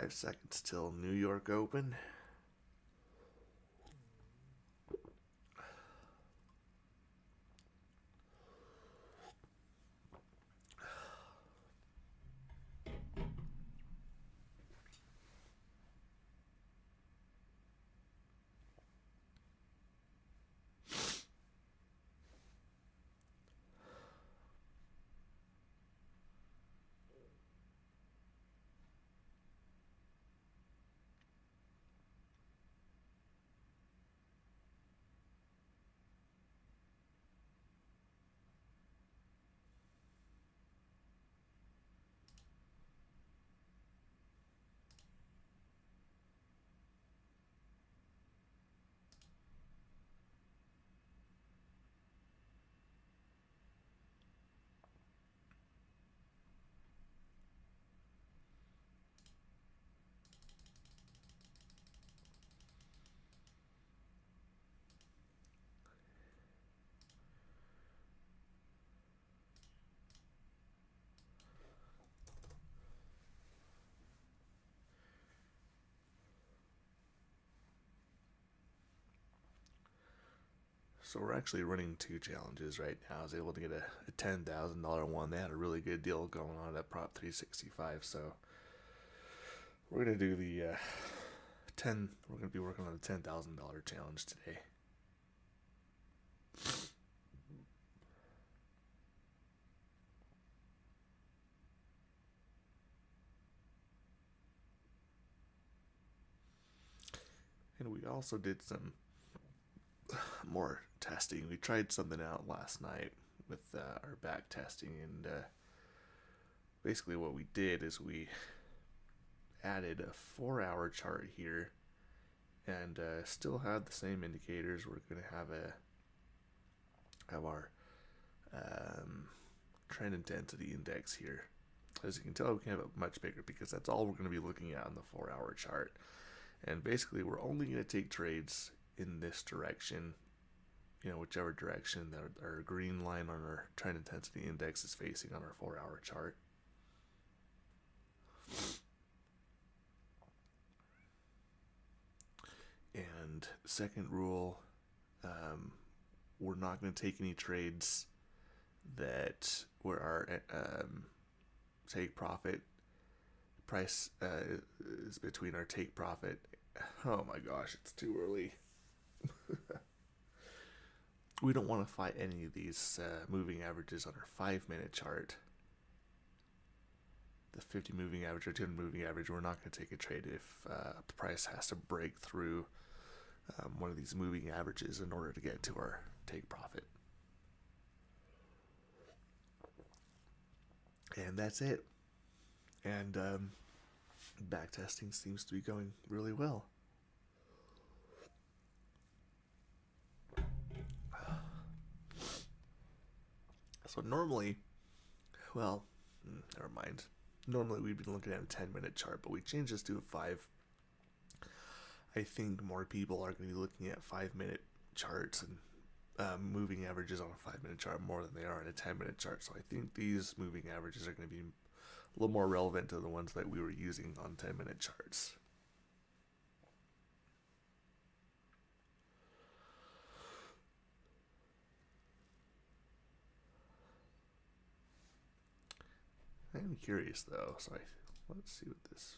5 seconds till New York Open. So we're actually running 2 challenges right now. I was able to get a $10,000 one. They had a really good deal going on at Prop 365. So we're gonna do the 10. We're gonna be working on a $10,000 challenge today. And we also did some more testing. We tried something out last night with our back testing, and basically what we did is we added a 4-hour chart here, and still had the same indicators. We're going to have our trend intensity index here. As you can tell, we can have it much bigger because that's all we're going to be looking at on the 4-hour chart. And basically, we're only going to take trades in this direction, whichever direction that our green line on our trend intensity index is facing on our 4-hour chart. And second rule, we're not going to take any trades that where our take profit price is between our take profit. Oh my gosh, it's too early. We don't want to fight any of these moving averages on our 5-minute chart. The 50 moving average or 200 moving average, we're not going to take a trade if the price has to break through one of these moving averages in order to get to our take profit. And that's it. And back testing seems to be going really well. So normally, well, never mind. Normally we'd be looking at a 10-minute chart, but we changed this to a 5. I think more people are going to be looking at 5-minute charts and moving averages on a 5-minute chart more than they are in a 10-minute chart. So I think these moving averages are going to be a little more relevant to the ones that we were using on 10-minute charts. I'm curious though, so let's see what this.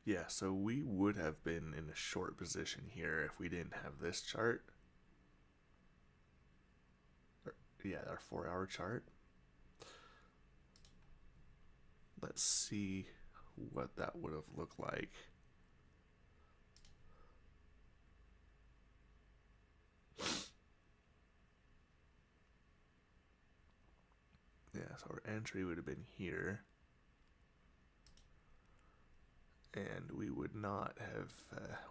Yeah, so we would have been in a short position here if we didn't have this chart. Yeah, our 4-hour chart. Let's see what that would have looked like. Yeah, so our entry would have been here. And we would not have,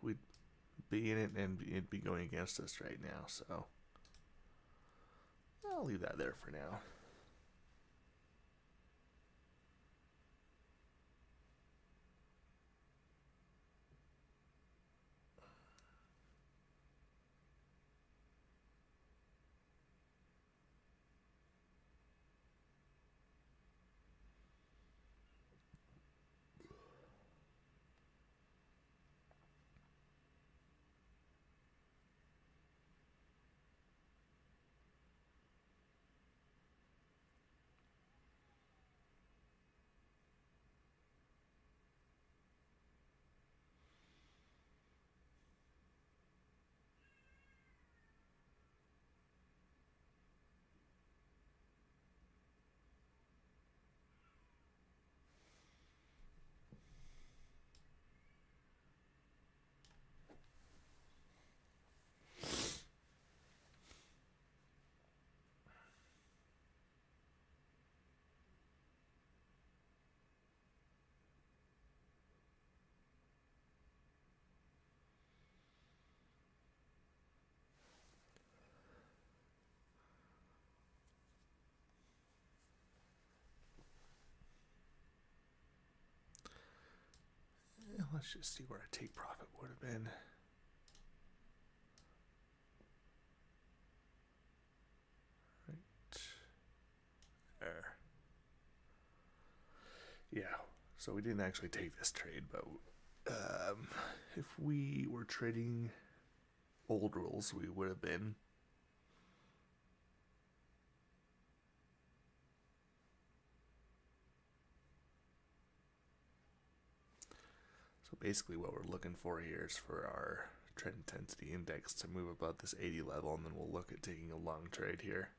we'd be in it and it'd be going against us right now, so I'll leave that there for now. let's just see where a take profit would have been. Right there. Yeah, so we didn't actually take this trade, but if we were trading old rules, we would have been. So basically what we're looking for here is for our trend intensity index to move above this 80 level, and then we'll look at taking a long trade here.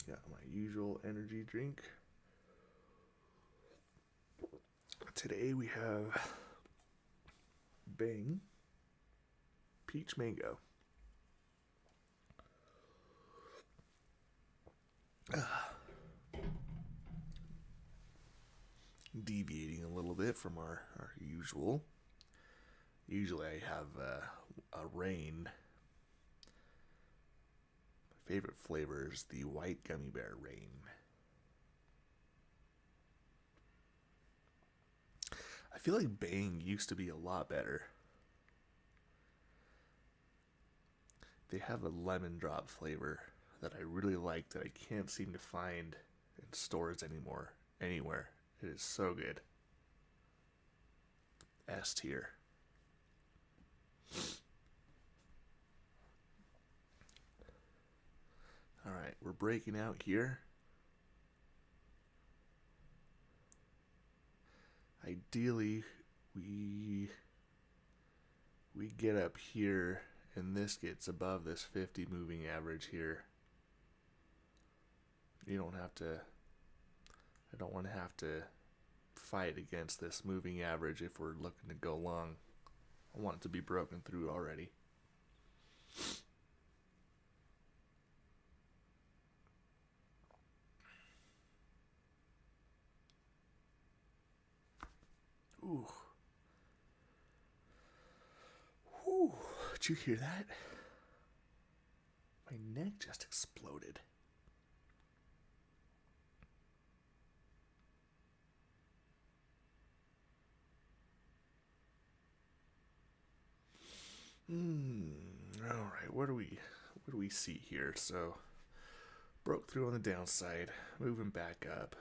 Got my usual energy drink. Today we have Bang Peach Mango. Deviating a little bit from our usual. Usually I have a rain. My favorite flavor is the white gummy bear rain. I feel like Bang used to be a lot better. They have a lemon drop flavor that I really like that I can't seem to find in stores anymore, anywhere. It is so good. S tier. Alright, we're breaking out here. Ideally, we get up here and this gets above this 50 moving average here. You don't have to, I don't want to have to fight against this moving average if we're looking to go long. I want it to be broken through already. Ooh. Whew. Did you hear that? My neck just exploded. Alright, what do we see here? So broke through on the downside, moving back up.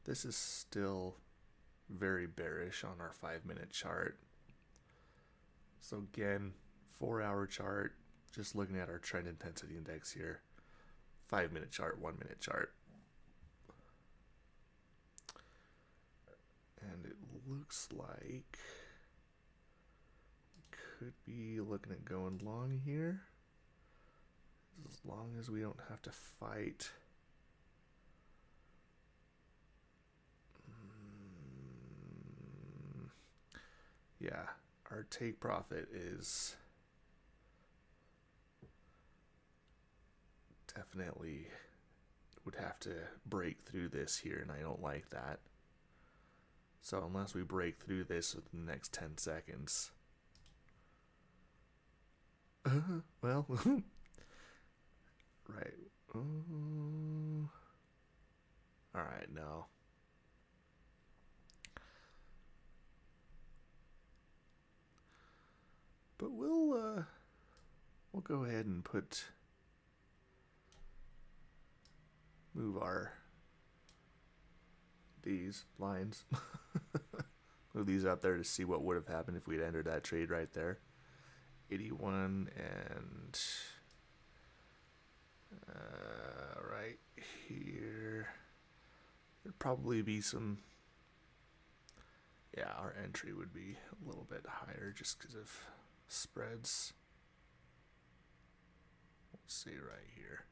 This is still very bearish on our 5-minute chart. So again, 4-hour chart, just looking at our trend intensity index here. 5-minute chart, 1-minute chart. And it looks like we could be looking at going long here, as long as we don't have to fight. Yeah, our take profit is definitely would have to break through this here, and I don't like that. So unless we break through this within the next 10 seconds. Well, right. Alright, no. But we'll go ahead and move these lines. Move these up there to see what would have happened if we'd entered that trade right there. 81 and right here. There'd probably be some. Yeah, our entry would be a little bit higher just because of spreads. Let's see right here.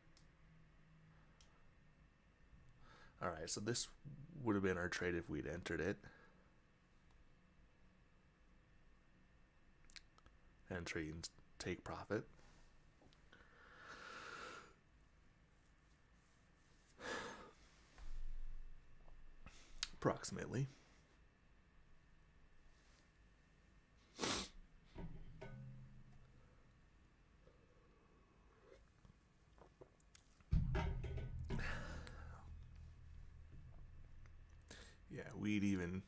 Alright, so this would have been our trade if we'd entered it. Entry and take profit. approximately. Yeah, we'd even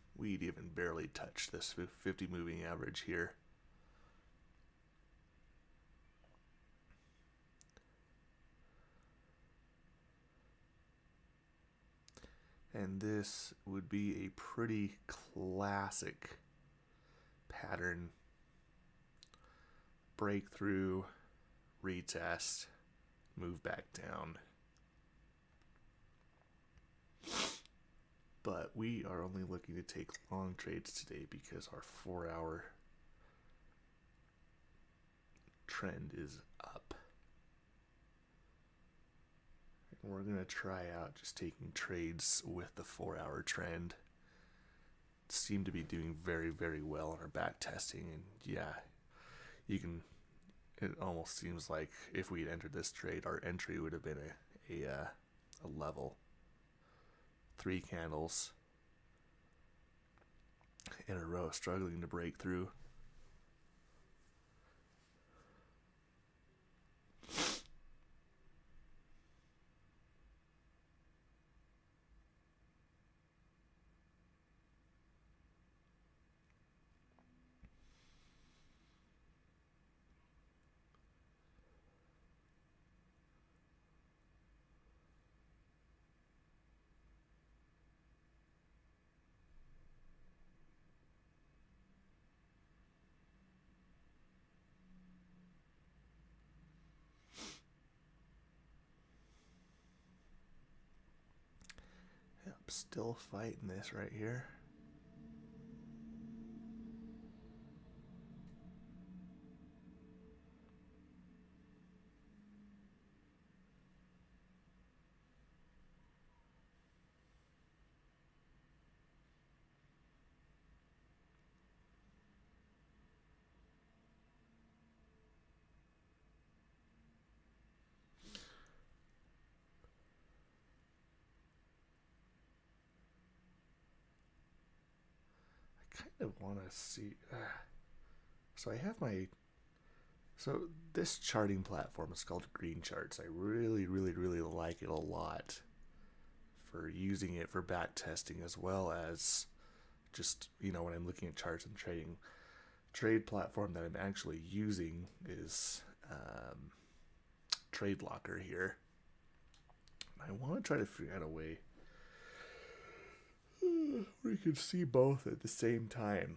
barely touch this 50 moving average here. And this would be a pretty classic pattern. Breakthrough, retest, move back down. But we are only looking to take long trades today because our 4-hour trend is up. And we're going to try out just taking trades with the 4-hour trend. Seem to be doing very, very well on our back testing. And yeah, it almost seems like if we had entered this trade, our entry would have been a level. 3 candles in a row, struggling to break through. Yep, still fighting this right here. Kind of want to see. So I have my. So this charting platform is called Green Charts. I really, really, really like it a lot for using it for back testing as well as just, when I'm looking at charts and trading. Trade platform that I'm actually using is Trade Locker here. I want to try to figure out a way where you can see both at the same time.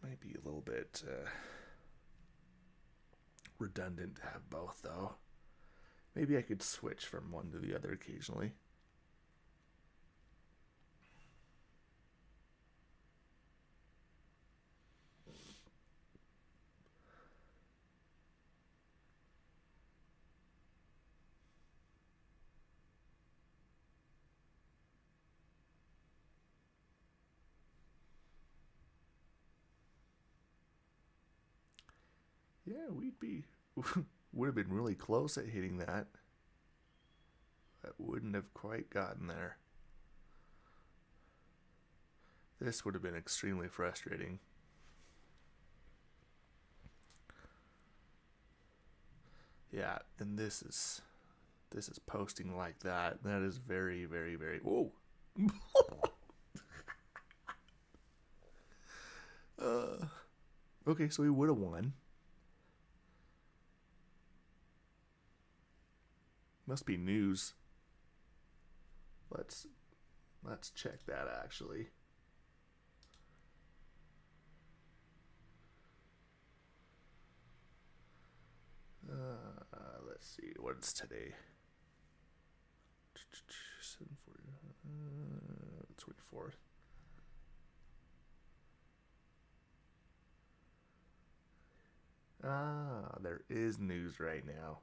Might be a little bit redundant to have both, though. Maybe I could switch from one to the other occasionally. Yeah, would have been really close at hitting that. That wouldn't have quite gotten there. This would have been extremely frustrating. Yeah, and this is posting like that. That is very, very, very. Whoa. Okay, so we would have won. Must be news. Let's check that actually. Let's see what's today. 24th. There is news right now.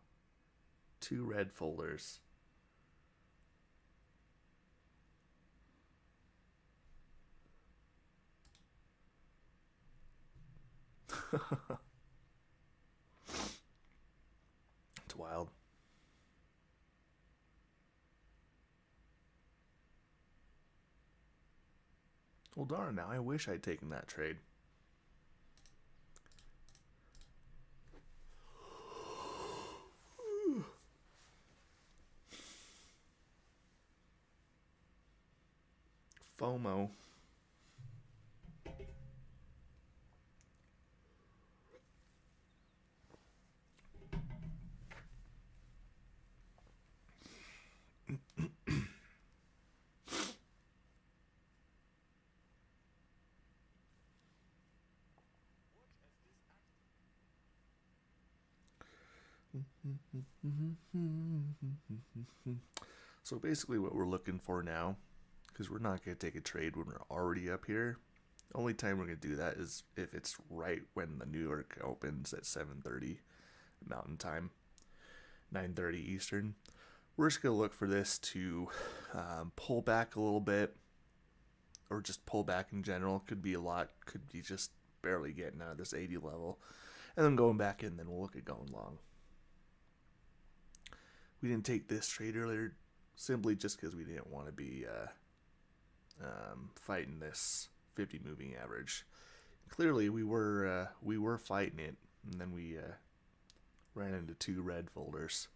2 red folders. It's wild. Well, darn, now I wish I'd taken that trade. FOMO. So basically what we're looking for now, because we're not going to take a trade when we're already up here. The only time we're going to do that is if it's right when the New York opens at 7:30 Mountain Time, 9:30 Eastern. We're just going to look for this to pull back a little bit, or just pull back in general. Could be a lot, could be just barely getting out of this 80 level, and then going back in, then we'll look at going long. We didn't take this trade earlier simply just because we didn't want to be fighting this 50 moving average. Clearly, we were fighting it, and then we ran into two red folders.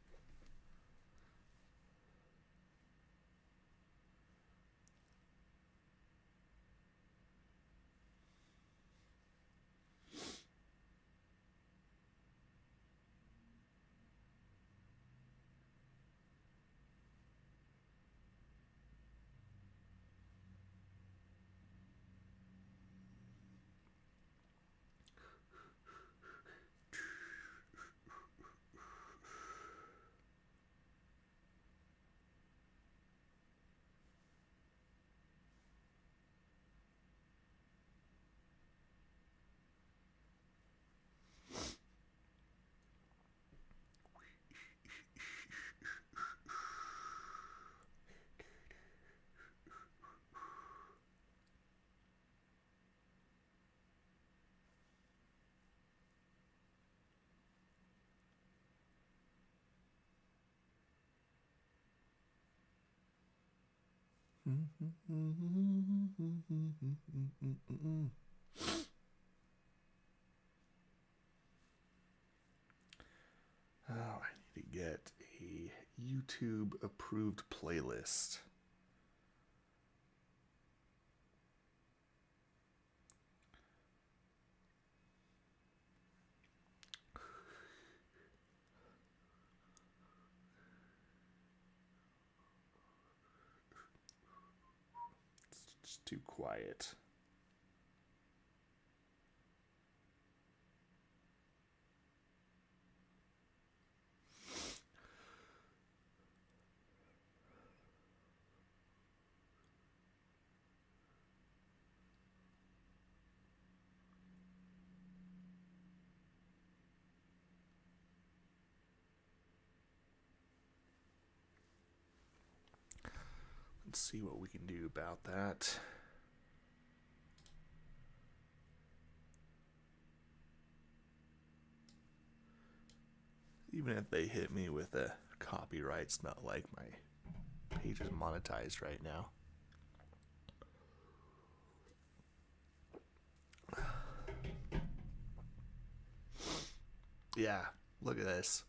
Oh, I need to get a YouTube approved playlist. It's just too quiet. Let's see what we can do about that. Even if they hit me with a copyright, it's not like my page is monetized right now. Yeah, look at this.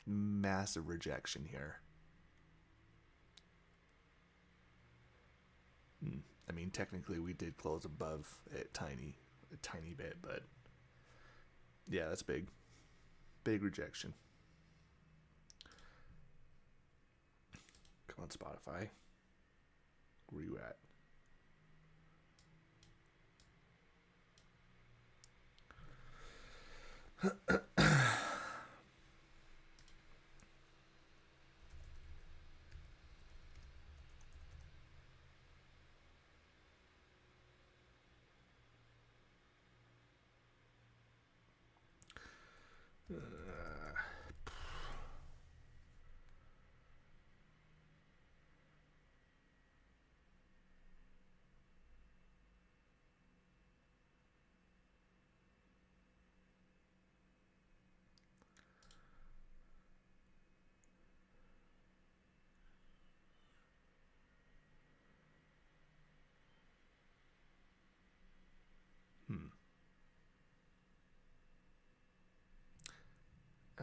Massive rejection here. I mean, technically we did close above it a tiny bit, but yeah, that's big. Big rejection. Come on, Spotify. Where you at?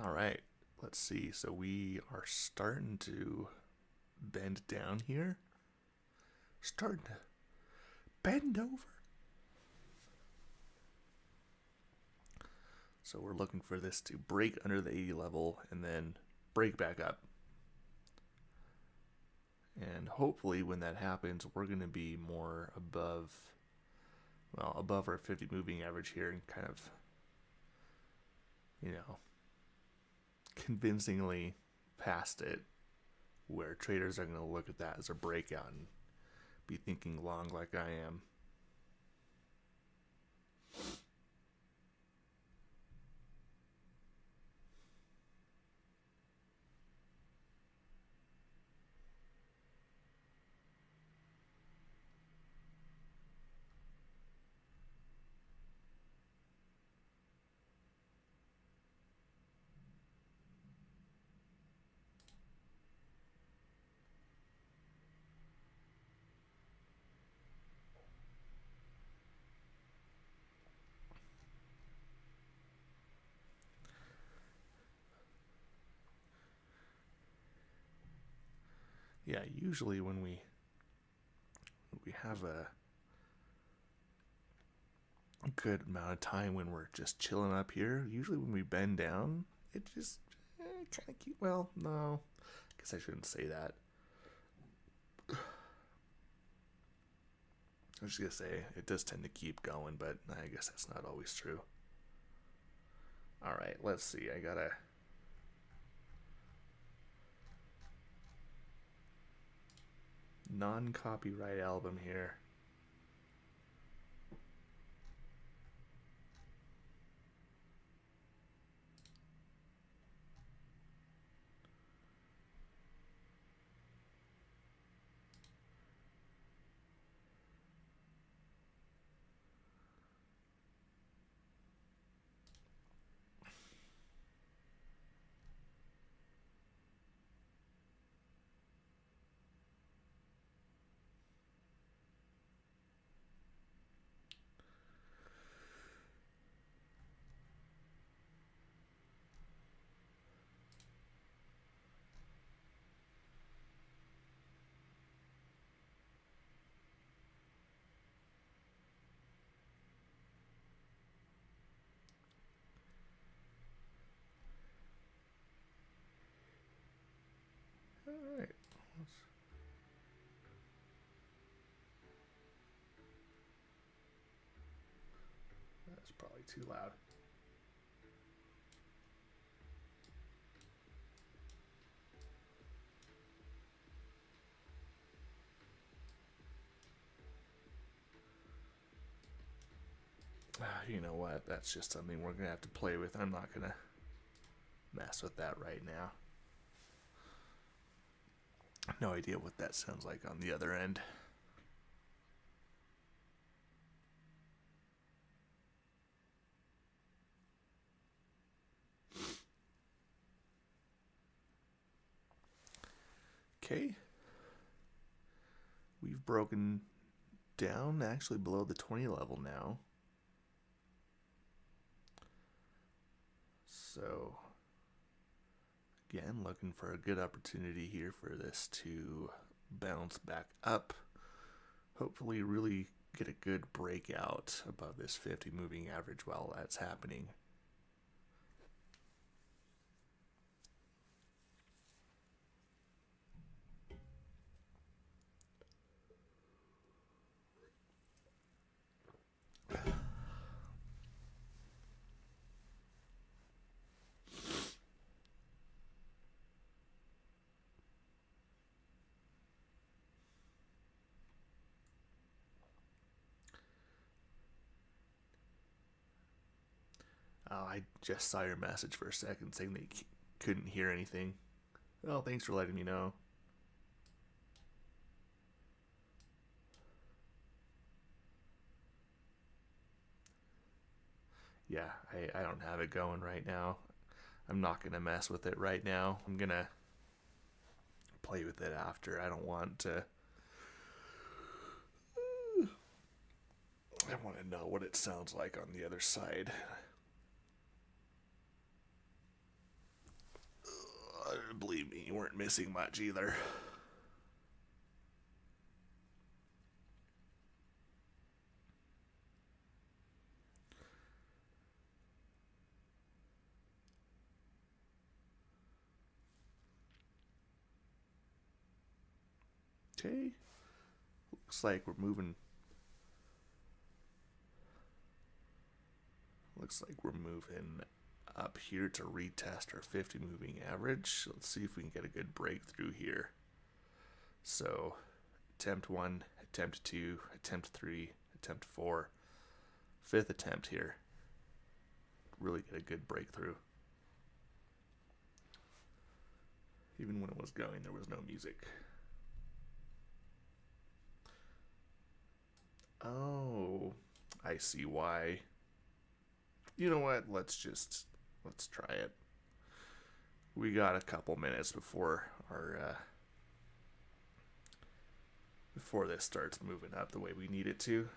All right, let's see. So we are starting to bend down here. Starting to bend over. So we're looking for this to break under the 80 level and then break back up. And hopefully when that happens, we're going to be more above, well, above our 50 moving average here and kind of, you know, convincingly past it, where traders are going to look at that as a breakout and be thinking long like I am. Yeah, usually when we have a good amount of time when we're just chilling up here, usually when we bend down, it just kind of keep, well, no, I guess I shouldn't say that. I was just going to say, it does tend to keep going, but I guess that's not always true. All right, let's see. I got a non-copyright album here. All right. That's probably too loud. You know what? That's just something we're going to have to play with. I'm not going to mess with that right now. No idea what that sounds like on the other end. Okay. We've broken down actually below the 20 level now. So, again, looking for a good opportunity here for this to bounce back up. Hopefully, really get a good breakout above this 50 moving average while that's happening. Oh, I just saw your message for a second saying that you couldn't hear anything. Well, thanks for letting me know. Yeah, I don't have it going right now. I'm not going to mess with it right now. I'm going to play with it after. I don't want to. I want to know what it sounds like on the other side. Believe me, you weren't missing much either. Okay. Looks like we're moving. Looks like we're moving up here to retest our 50 moving average. Let's see if we can get a good breakthrough here. So, attempt 1, attempt 2, attempt 3, attempt 4, fifth attempt here. Really get a good breakthrough. Even when it was going, there was no music. Oh, I see why. You know what? Let's try it. We got a couple minutes before our before this starts moving up the way we need it to.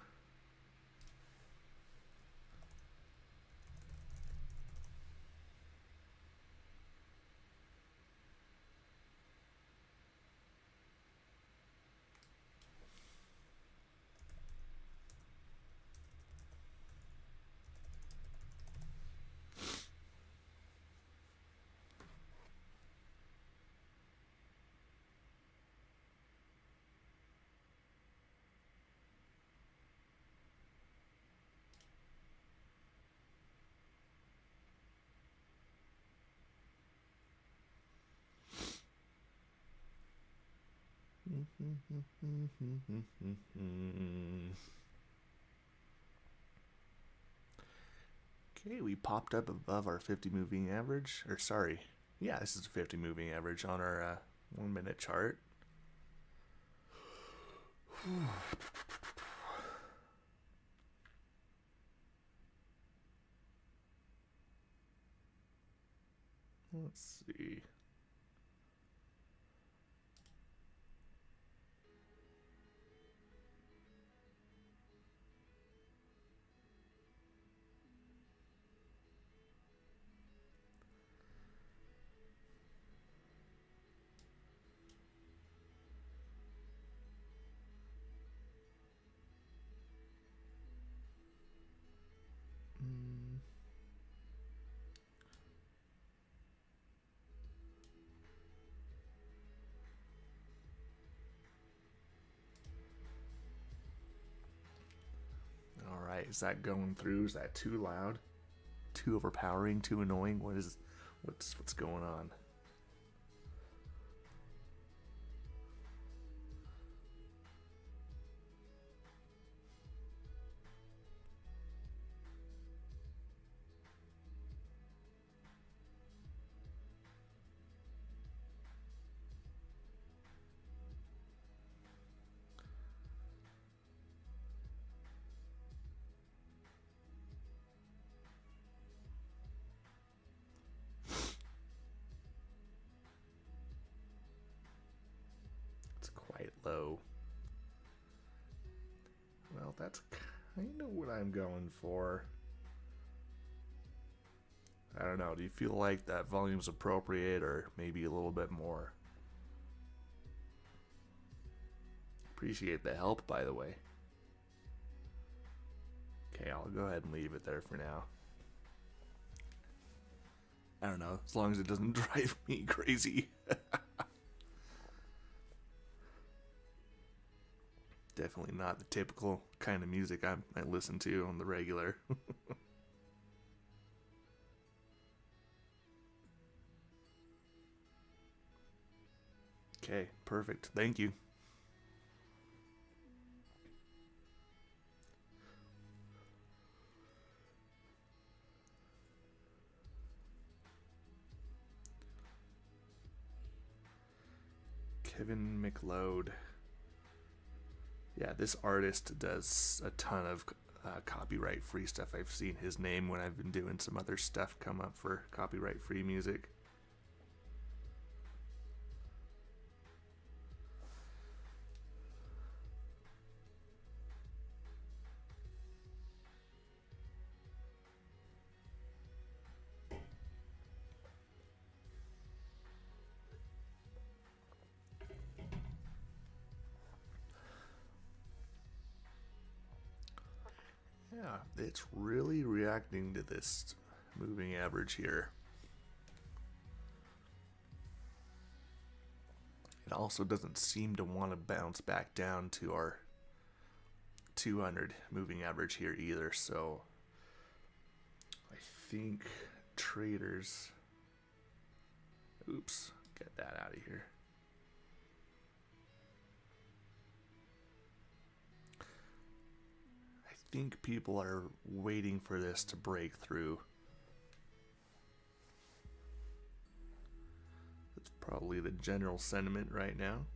Okay, we popped up above our 50 moving average. Or sorry, yeah, this is a 50 moving average on our 1 minute chart. Let's see. All right, is that going through? Is that too loud? Too overpowering? Too annoying? What's going on? It's quite low. Well, that's kind of what I'm going for. I don't know. Do you feel like that volume's appropriate or maybe a little bit more? Appreciate the help, by the way. Okay, I'll go ahead and leave it there for now. I don't know, as long as it doesn't drive me crazy. Definitely not the typical kind of music I listen to on the regular. Okay, perfect. Thank you. Kevin McLeod. Yeah, this artist does a ton of copyright free stuff. I've seen his name when I've been doing some other stuff come up for copyright free music. Yeah, it's really reacting to this moving average here. It also doesn't seem to want to bounce back down to our 200 moving average here either, so I think traders, oops, get that out of here. I think people are waiting for this to break through. That's probably the general sentiment right now.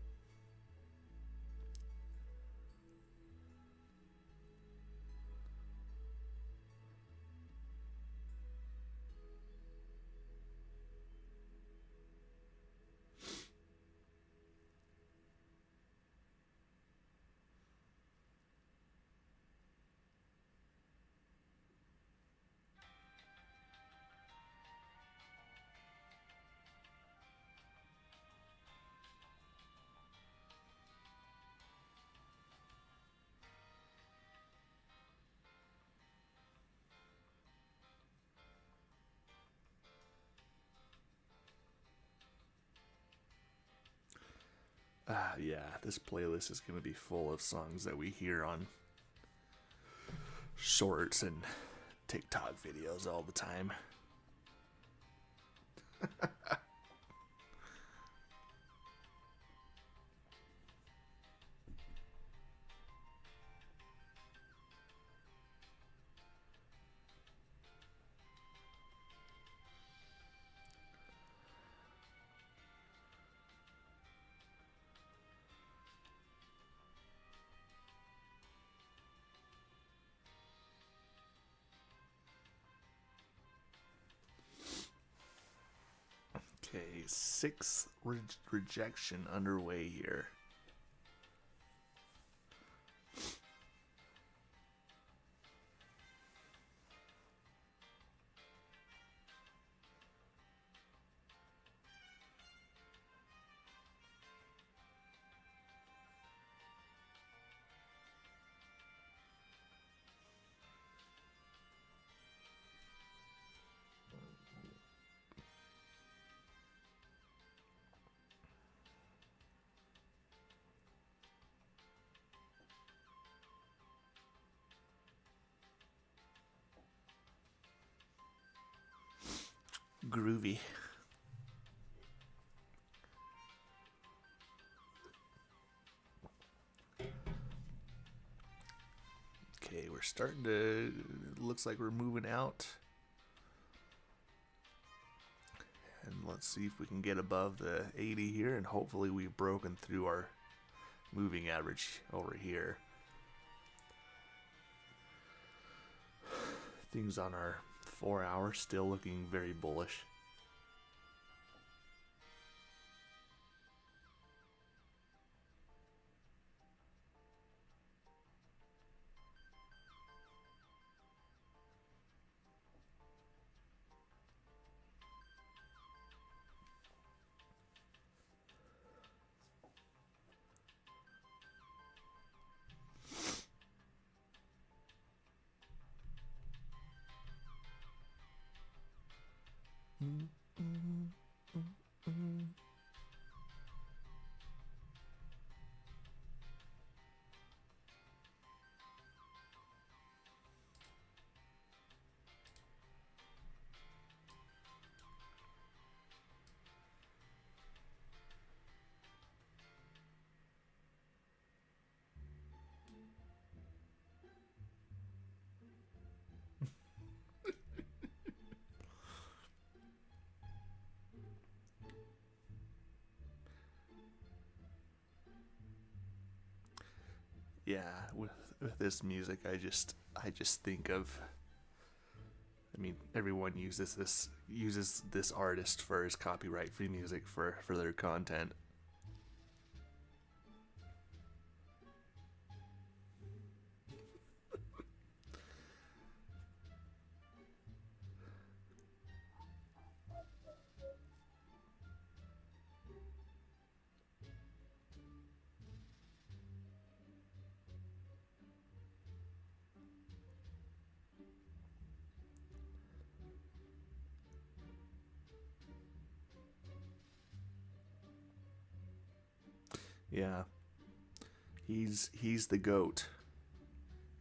Yeah, this playlist is going to be full of songs that we hear on shorts and TikTok videos all the time. Okay, sixth rejection underway here. Groovy. Okay, we're starting to, looks like we're moving out. And let's see if we can get above the 80 here, and hopefully we've broken through our moving average over here. Things on our 4 hour still looking very bullish. Yeah, with this music, I just think of, I mean, everyone uses this artist for his copyright free music for their content. Yeah. He's the GOAT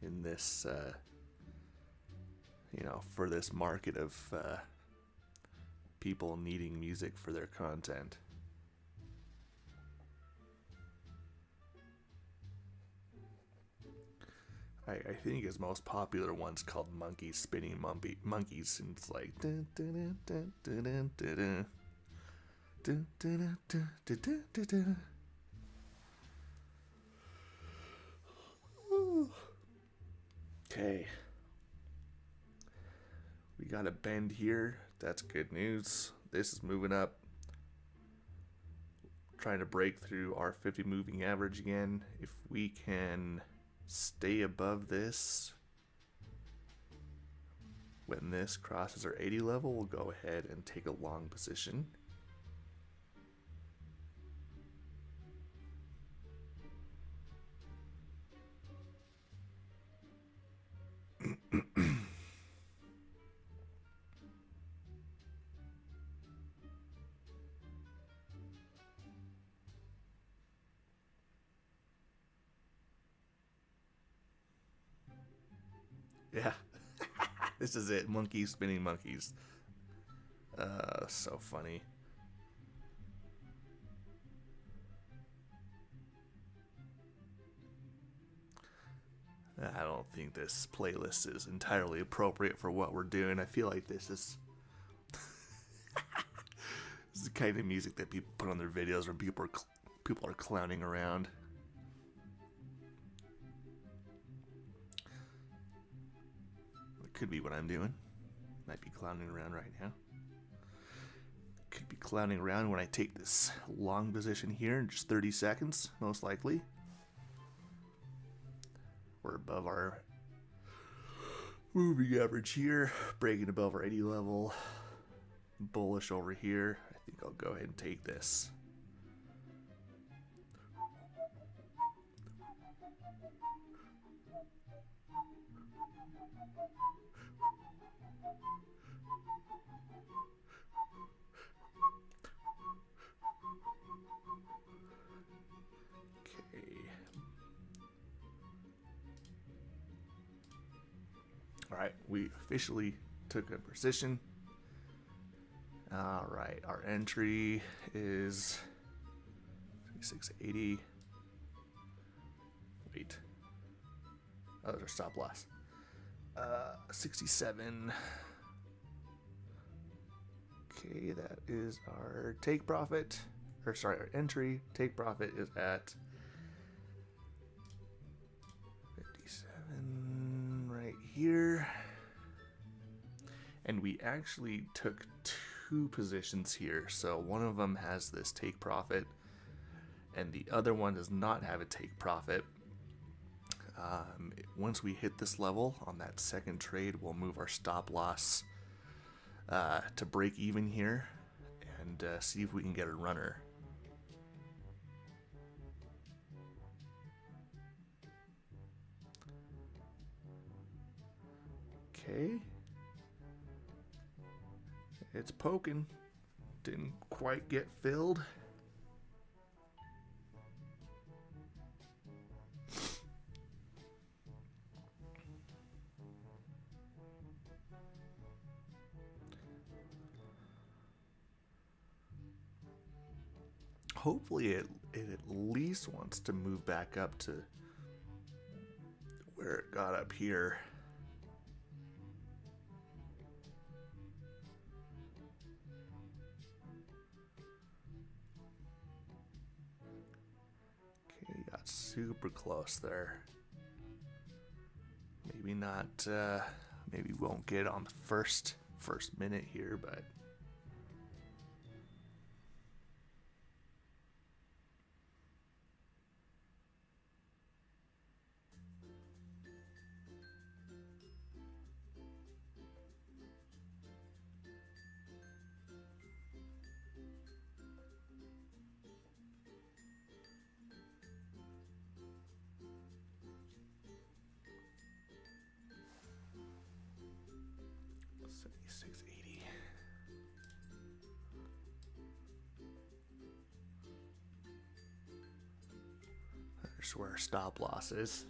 in this, for this market of people needing music for their content. I think his most popular one's called Monkeys Spinning Monkeys, and it's like okay. We got a bend here. That's good news. This is moving up. Trying to break through our 50 moving average again. If we can stay above this when this crosses our 80 level, we'll go ahead and take a long position. Yeah. This is it. Monkeys spinning monkeys. So funny. I don't think this playlist is entirely appropriate for what we're doing. I feel like this is this is the kind of music that people put on their videos when people are clowning around. It could be what I'm doing. Might be clowning around right now. Could be clowning around when I take this long position here in just 30 seconds, most likely. We're above our moving average here, breaking above our 80 level. Bullish over here. I think I'll go ahead and take this. Alright, we officially took a position. Alright, our entry is 680. Wait. Oh, there's our stop loss. 67. Okay, that is our take profit. Or sorry, our entry. Take profit is at 57 right here. And we actually took two positions here. So one of them has this take profit and the other one does not have a take profit. Once we hit this level on that second trade, we'll move our stop loss to break even here and see if we can get a runner. Okay. It's poking. Didn't quite get filled. Hopefully it at least wants to move back up to where it got up here. Okay, got super close there. Maybe not, maybe we won't get on the first minute here, but Here's where our stop loss is.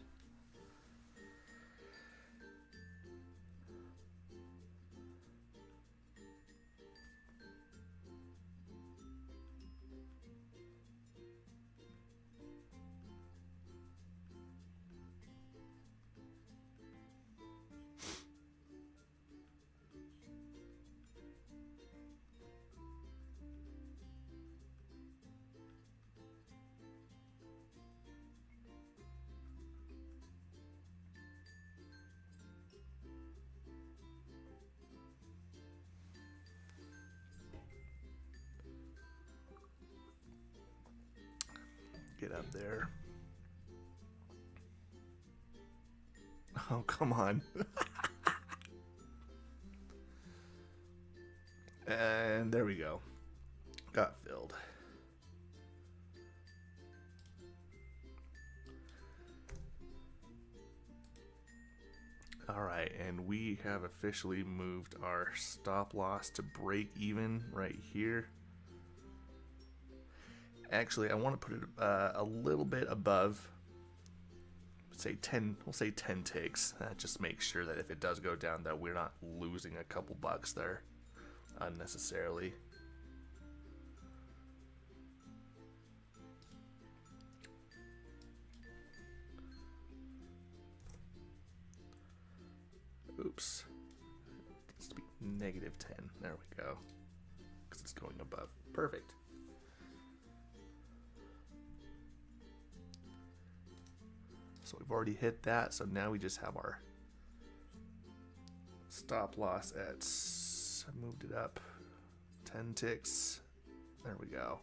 Get up there. Oh, come on. And there we go. Got filled. All right, and we have officially moved our stop loss to break even right here. Actually, I want to put it a little bit above, say 10, we'll say 10 ticks. Just make sure that if it does go down that we're not losing a couple bucks there unnecessarily. Oops. It needs to be -10. There we go. Because it's going above. Perfect. So we've already hit that, so now we just have our stop loss at, I moved it up 10 ticks. There we go.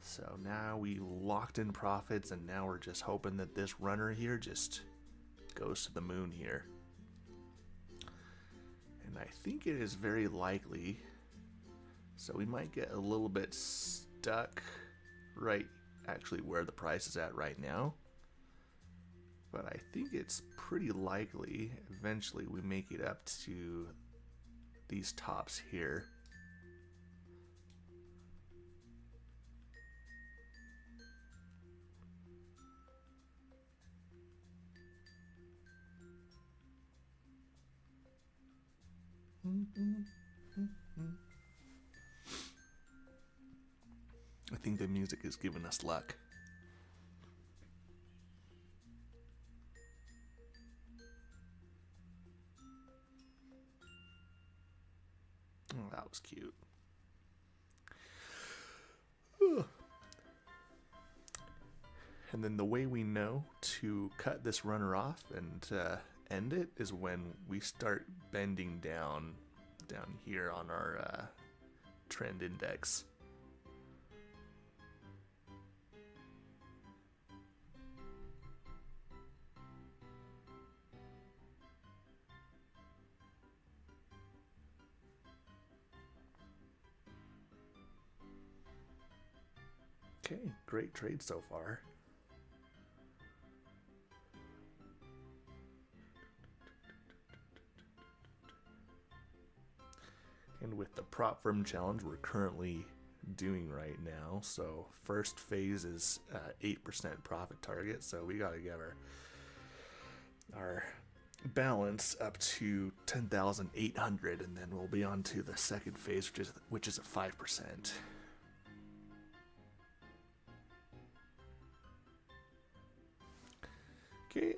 So now we locked in profits, and now we're just hoping that this runner here just goes to the moon here. And I think it is very likely, so we might get a little bit stuck right actually where the price is at right now. But I think it's pretty likely eventually we make it up to these tops here. I think the music is giving us luck. Oh, that was cute. And then the way we know to cut this runner off and end it is when we start bending down here on our trend index. Okay, great trade so far. And with the prop firm challenge we're currently doing right now, so first phase is 8% profit target, so we got to get our balance up to 10,800, and then we'll be on to the second phase, which is at 5%. Okay,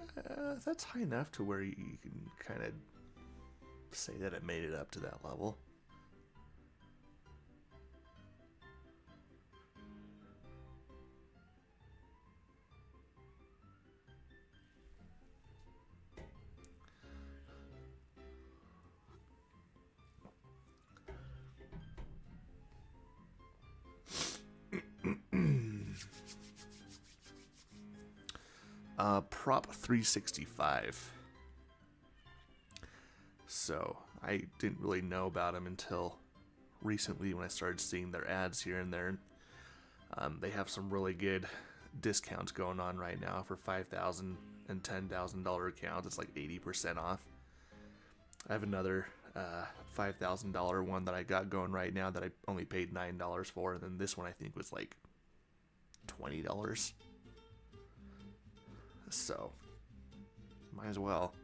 that's high enough to where you can kind of say that it made it up to that level. Prop 365. So I didn't really know about them until recently when I started seeing their ads here and there. They have some really good discounts going on right now for $5,000 and $10,000 accounts. It's like 80% off. I have another $5,000 one that I got going right now that I only paid $9 for, and then this one I think was like $20. So, might as well.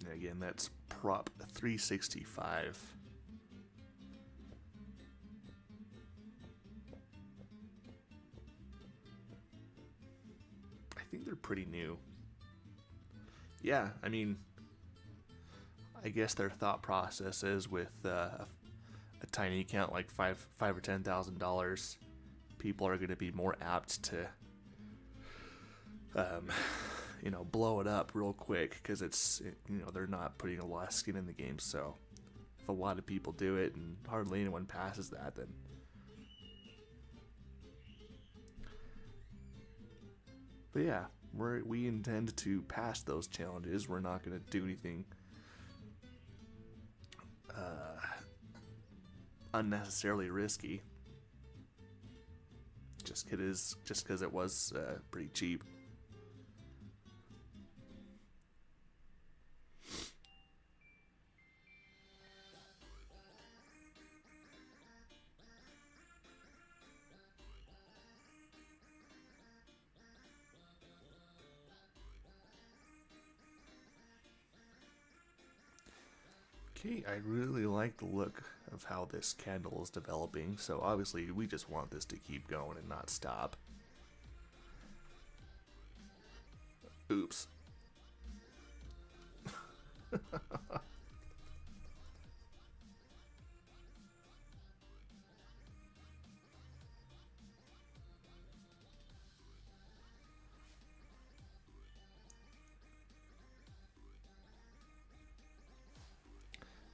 And again, that's prop 365. I think they're pretty new. Yeah, I mean, I guess their thought process is with a tiny account like $5 or $10,000, people are going to be more apt to, blow it up real quick because they're not putting a lot of skin in the game. So if a lot of people do it and hardly anyone passes that, then but yeah, we intend to pass those challenges. We're not going to do anything unnecessarily risky. Just because it was pretty cheap. Okay, I really like the look of how this candle is developing, so obviously we just want this to keep going and not stop. Oops.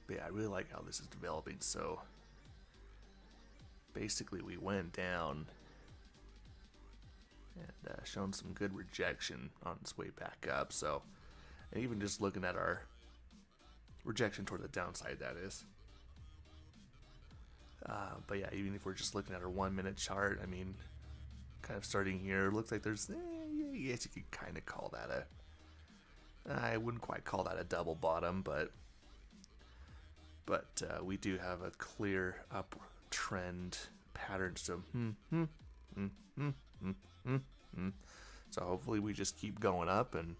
But yeah, I really like how this is developing. So basically we went down and shown some good rejection on its way back up. So, and even just looking at our rejection toward the downside, that is. But yeah, even if we're just looking at our 1 minute chart, I mean, kind of starting here, looks like there's, yes, you could kind of call that I wouldn't quite call that a double bottom, but we do have a clear uptrend pattern. So, so hopefully we just keep going up, and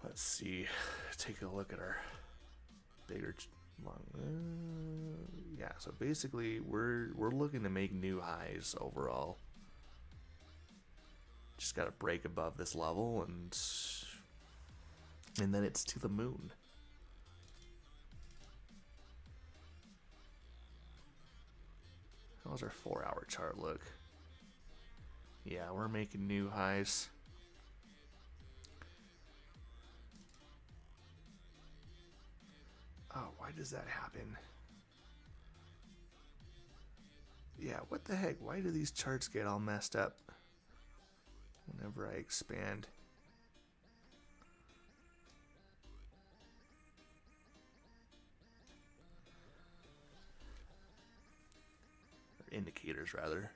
let's see, take a look at our bigger yeah, so basically we're looking to make new highs overall. Just got to break above this level, and then it's to the moon. How's our 4-hour chart look? Yeah, we're making new highs. Oh, why does that happen? Yeah, what the heck? Why do these charts get all messed up whenever I expand? Or indicators, rather.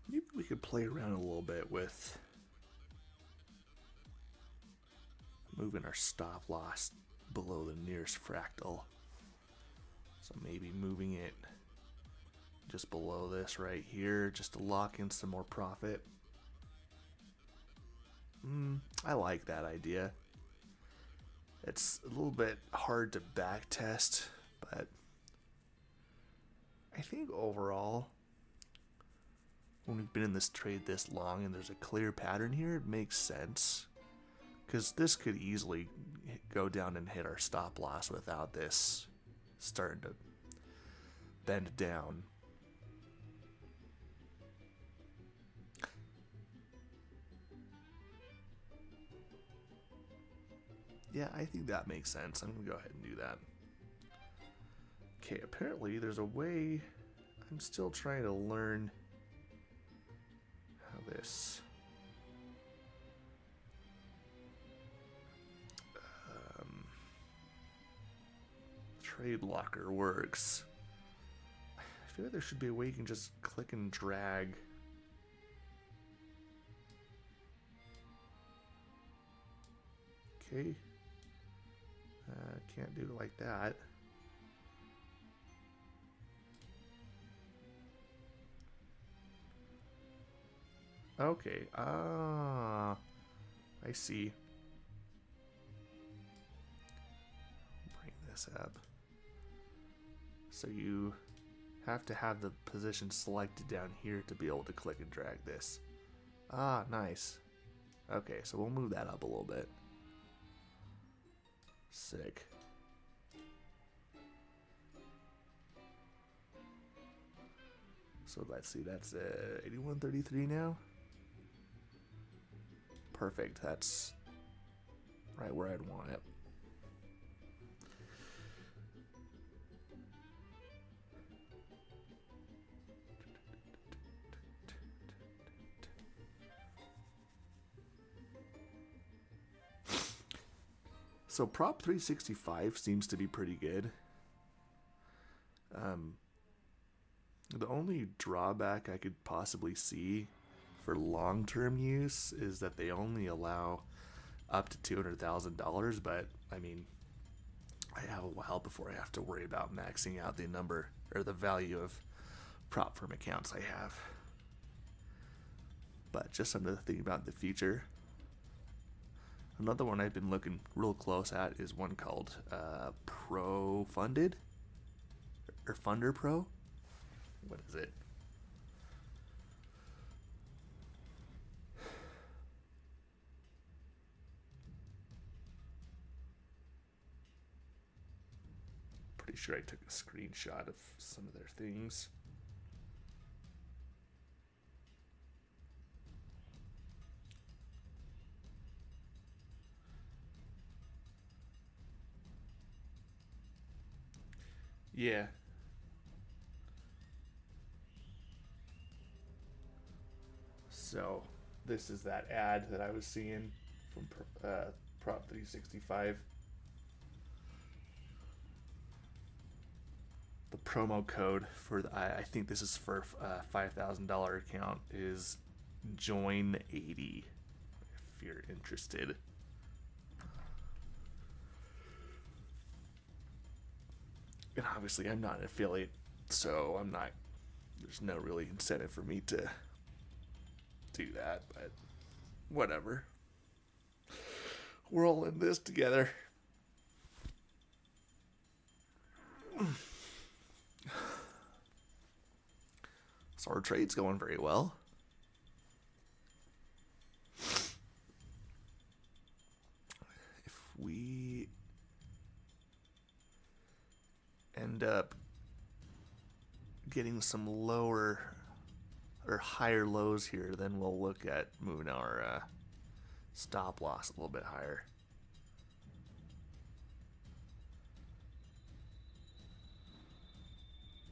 Maybe we could play around a little bit with moving our stop loss below the nearest fractal. So maybe moving it just below this right here, just to lock in some more profit. I like that idea. It's a little bit hard to back test, but I think overall, when we've been in this trade this long and there's a clear pattern here, it makes sense. Because this could easily go down and hit our stop loss without this starting to bend down. Yeah, I think that makes sense. I'm going to go ahead and do that. Okay, apparently there's a way. I'm still trying to learn how this trade locker works. I feel like there should be a way you can just click and drag. Okay. Can't do it like that. Okay. Ah, I see. Bring this up. So you have to have the position selected down here to be able to click and drag this. Ah, nice. Okay, so we'll move that up a little bit. Sick. So let's see, that's 81.33 now. Perfect, that's right where I'd want it. So prop 365 seems to be pretty good. The only drawback I could possibly see for long-term use is that they only allow up to $200,000, but I mean, I have a while before I have to worry about maxing out the number or the value of prop firm accounts I have. But just something to think about in the future. Another one I've been looking real close at is one called Pro Funded or Funder Pro. What is it? Pretty sure I took a screenshot of some of their things. Yeah. So this is that ad that I was seeing from Prop 365. The promo code for the, I think this is for a $5,000 account is join80 if you're interested. And obviously I'm not an affiliate, so I'm not, there's no really incentive for me to do that, but whatever. We're all in this together. So our trade's going very well. If we end up getting some lower or higher lows here, then we'll look at moving our stop loss a little bit higher.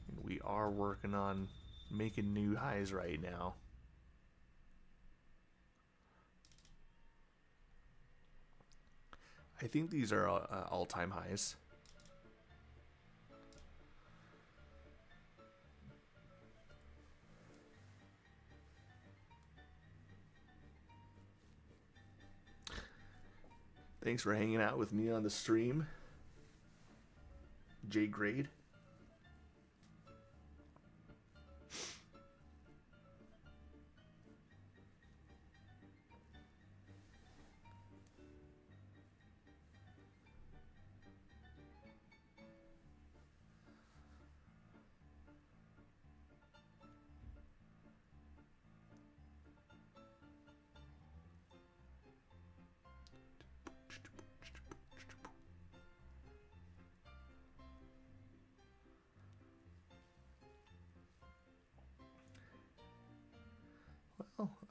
And we are working on making new highs right now. I think these are all-time highs. Thanks for hanging out with me on the stream, J Grade.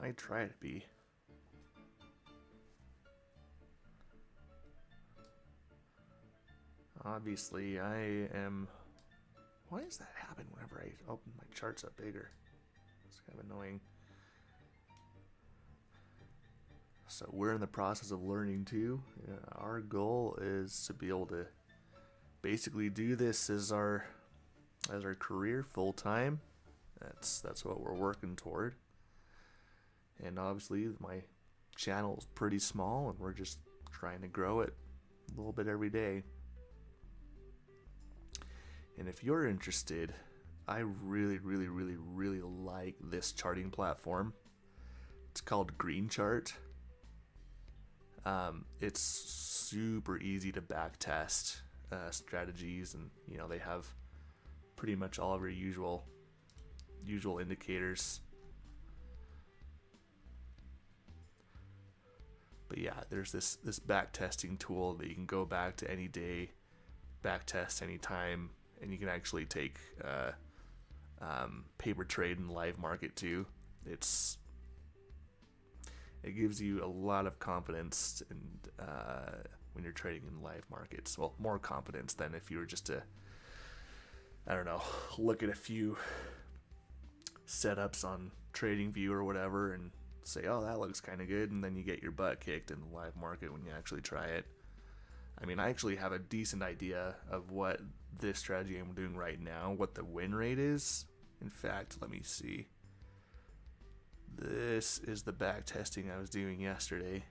I try to be. Obviously, I am... Why does that happen whenever I open my charts up bigger? It's kind of annoying. So we're in the process of learning too. Our goal is to be able to basically do this as our career full time. That's what we're working toward. And obviously my channel is pretty small and we're just trying to grow it a little bit every day. And if you're interested, I really like this charting platform. It's called Green Chart. It's super easy to back test strategies, and you know they have pretty much all of your usual indicators. But yeah, there's this back testing tool that you can go back to any day, back test any time, and you can actually take paper trade and live market too. It gives you a lot of confidence and when you're trading in live markets. Well, more confidence than if you were just to, I don't know, look at a few setups on TradingView or whatever and say, oh, that looks kind of good, and then you get your butt kicked in the live market when you actually try it. I mean, I actually have a decent idea of what this strategy I'm doing right now, what the win rate is. In fact, let me see. This is the back testing I was doing yesterday.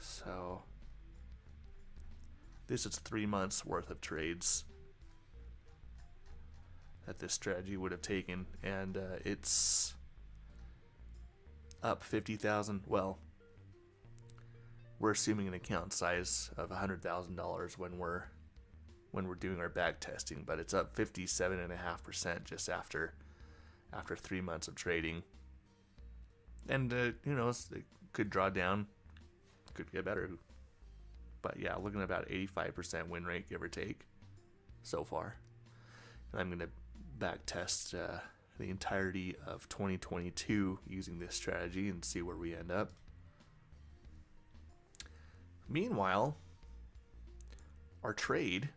So this is 3 months worth of trades that this strategy would have taken, and it's up 50,000. Well, we're assuming an account size of $100,000 when we're doing our back testing, but it's up 57.5% just after 3 months of trading. And you know, it could draw down, could get better, but yeah, looking at about 85% win rate, give or take, so far. And I'm gonna back test the entirety of 2022 using this strategy and see where we end up. Meanwhile, our trade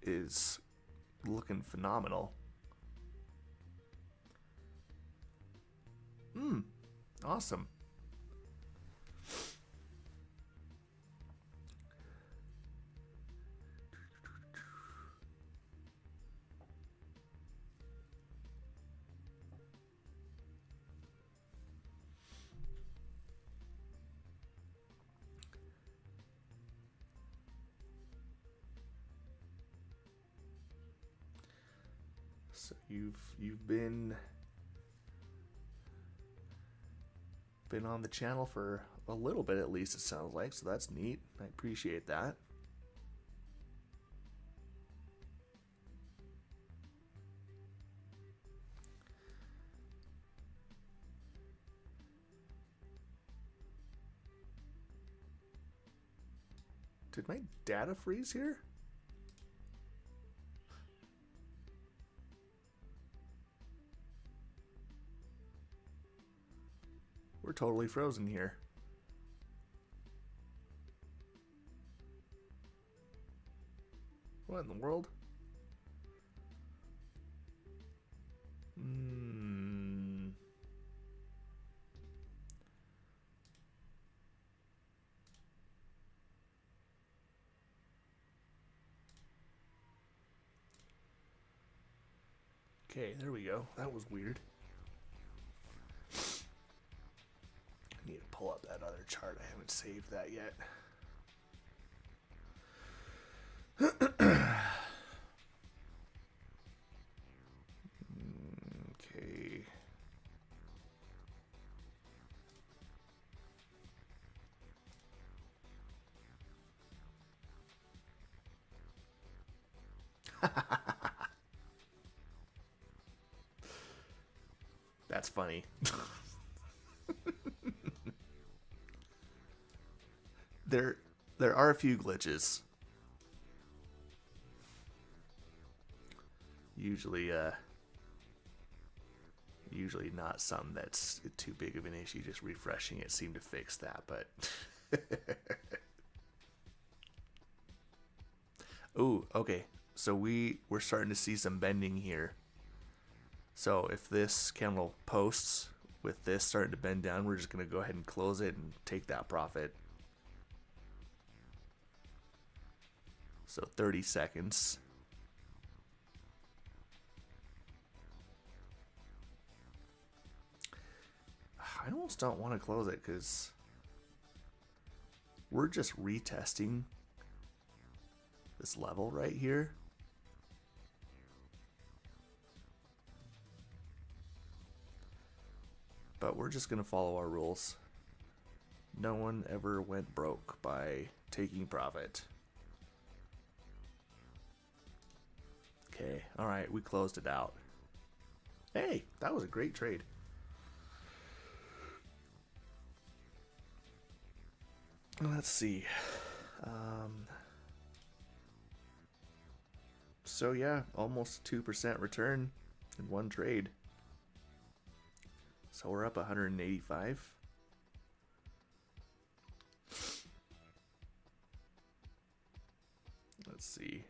is looking phenomenal. Awesome. So you've been on the channel for a little bit at least, it sounds like, so that's neat. I appreciate that. Did my data freeze here? We're totally frozen here. What in the world? Okay, there we go. That was weird. I need to pull up that other chart. I haven't saved that yet. Okay. That's funny. There are a few glitches. Usually Usually not something that's too big of an issue. Just refreshing it seemed to fix that, but ooh, okay. So we're starting to see some bending here. So if this candle posts with this starting to bend down, we're just gonna go ahead and close it and take that profit. So 30 seconds. I almost don't want to close it because we're just retesting this level right here. But we're just going to follow our rules. No one ever went broke by taking profit. Okay, alright, we closed it out. Hey, that was a great trade. Let's see. So yeah, almost 2% return in one trade. So we're up 185. Let's see.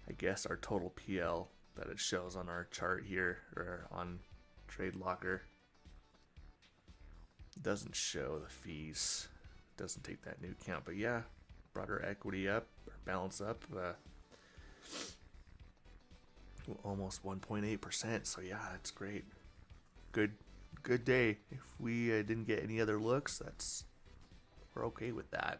I guess our total PL that it shows on our chart here, or on Trade Locker, doesn't show the fees. Doesn't take that into account. But yeah, brought our equity up, our balance up, almost 1.8%. So yeah, that's great. Good day. If we didn't get any other looks, we're okay with that.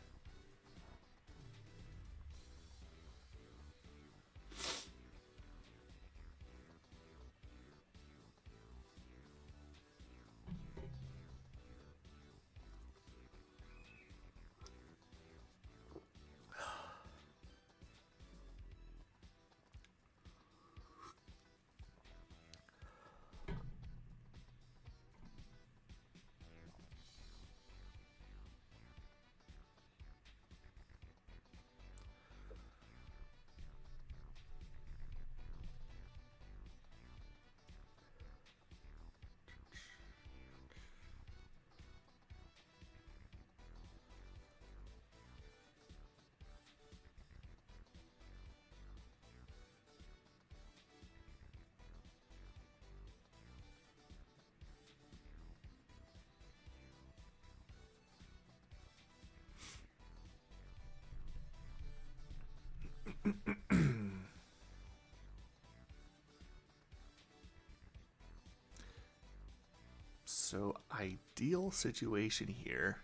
So ideal situation here.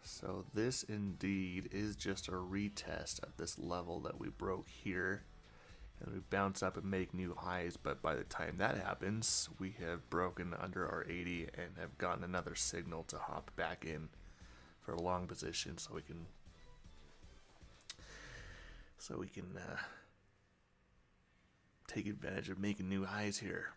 So this indeed is just a retest of this level that we broke here. And we bounce up and make new highs, but by the time that happens, we have broken under our 80 and have gotten another signal to hop back in for a long position so we can take advantage of making new highs here.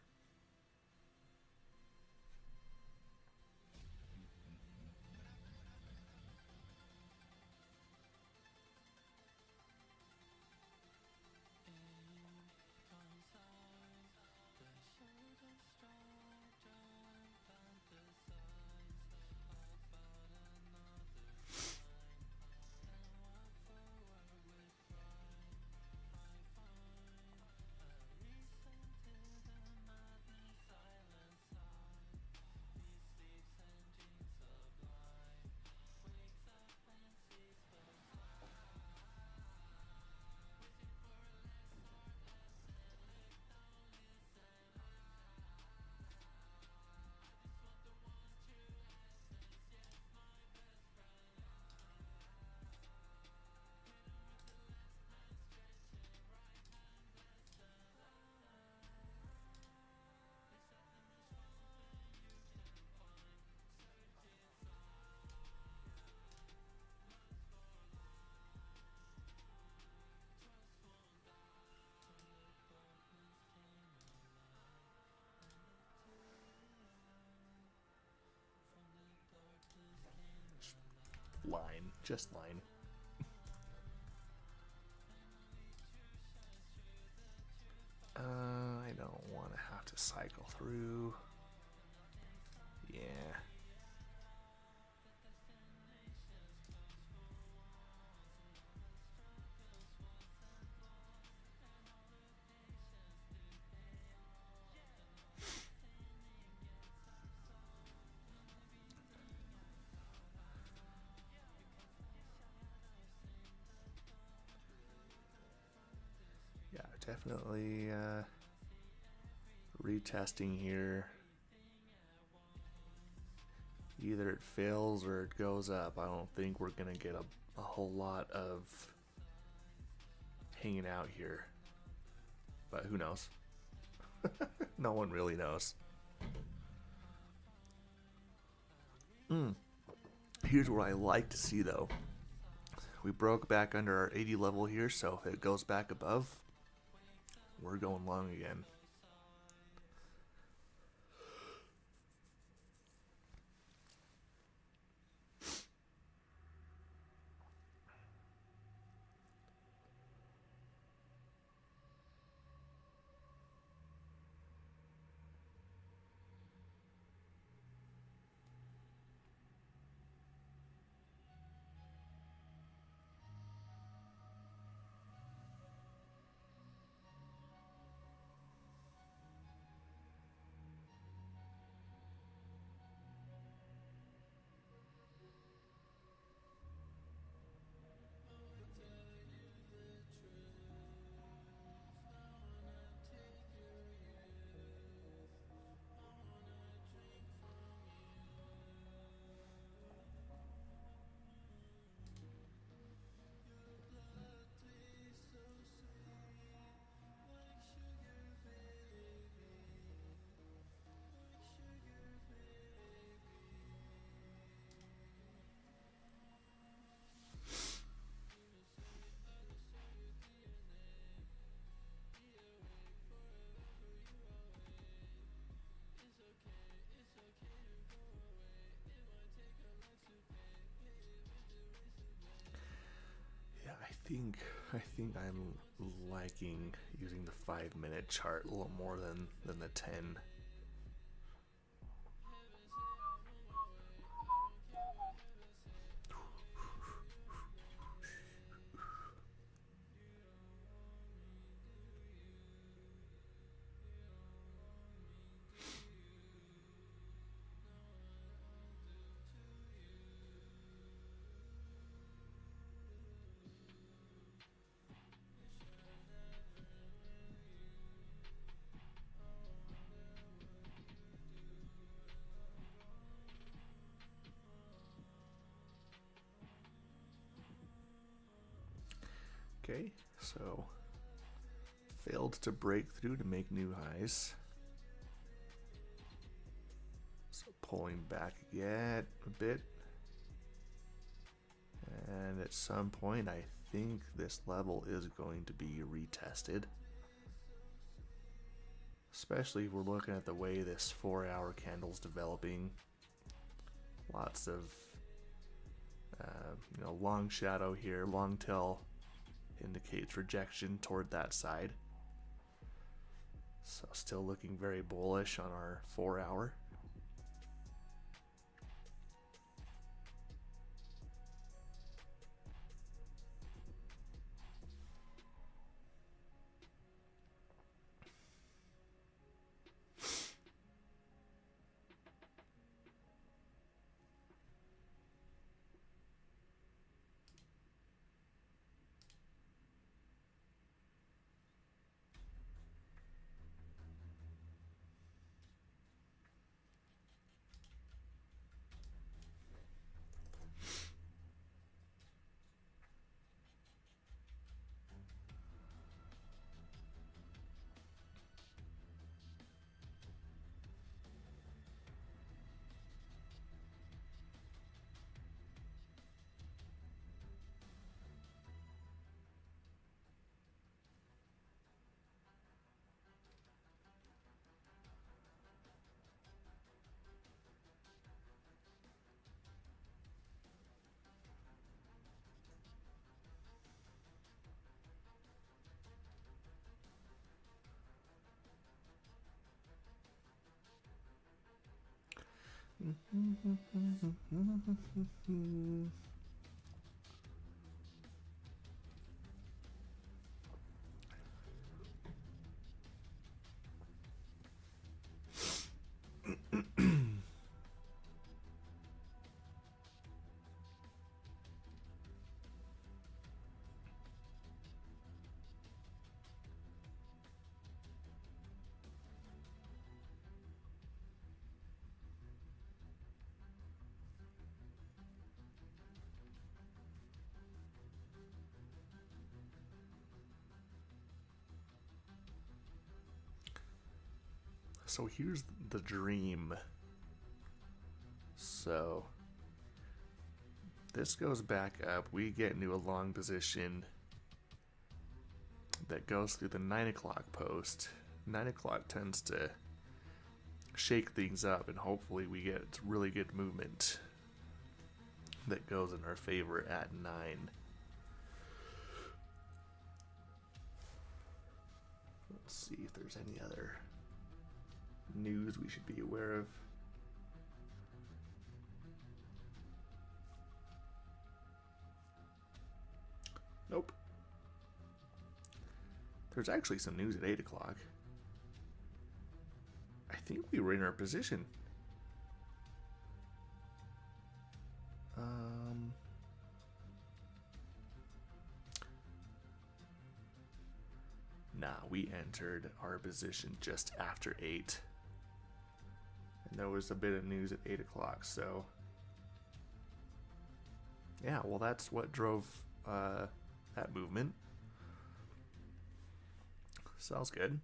Just line. I don't want to have to cycle through. Yeah. Yeah, definitely retesting here. Either it fails or it goes up. I don't think we're going to get a whole lot of hanging out here. But who knows? No one really knows. Here's what I like to see though. We broke back under our 80 level here, so if it goes back above, we're going long again. Yeah, I think I'm liking using the 5 minute chart a little more than the 10. Okay, so failed to break through to make new highs. So pulling back yet a bit. And at some point, I think this level is going to be retested. Especially if we're looking at the way this 4-hour candle's developing. Lots of, long shadow here. Long tail indicates rejection toward that side. So still looking very bullish on our 4-hour. So here's the dream. So this goes back up. We get into a long position that goes through the 9 o'clock post. 9 o'clock tends to shake things up, and hopefully we get really good movement that goes in our favor at 9. Let's see if there's any other news we should be aware of. Nope. There's actually some news at 8 o'clock. I think we were in our position. Nah, we entered our position just after 8. And there was a bit of news at 8 o'clock, so yeah, well, that's what drove that movement. Sounds good.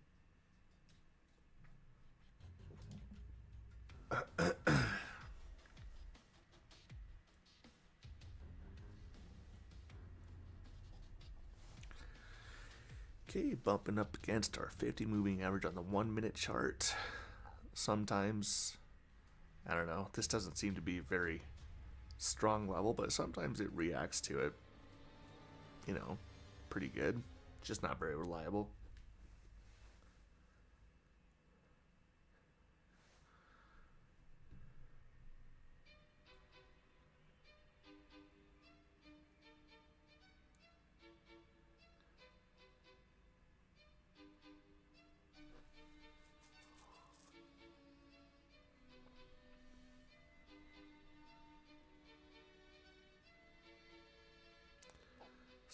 Okay, bumping up against our 50 moving average on the 1 minute chart. Sometimes, I don't know, this doesn't seem to be a very strong level, but sometimes it reacts to it, you know, pretty good. Just not very reliable.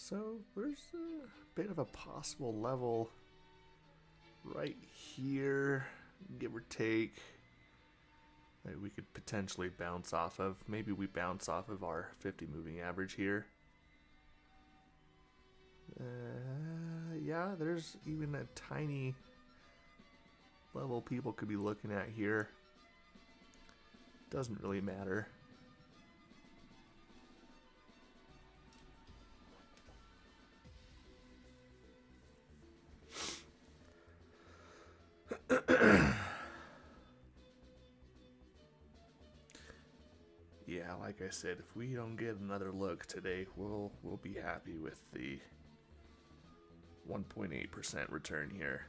So there's a bit of a possible level right here, give or take, that we could potentially bounce off of. Maybe we bounce off of our 50 moving average here. Yeah, there's even a tiny level people could be looking at here. Doesn't really matter. Yeah, like I said, if we don't get another look today, we'll be happy with the 1.8% return here.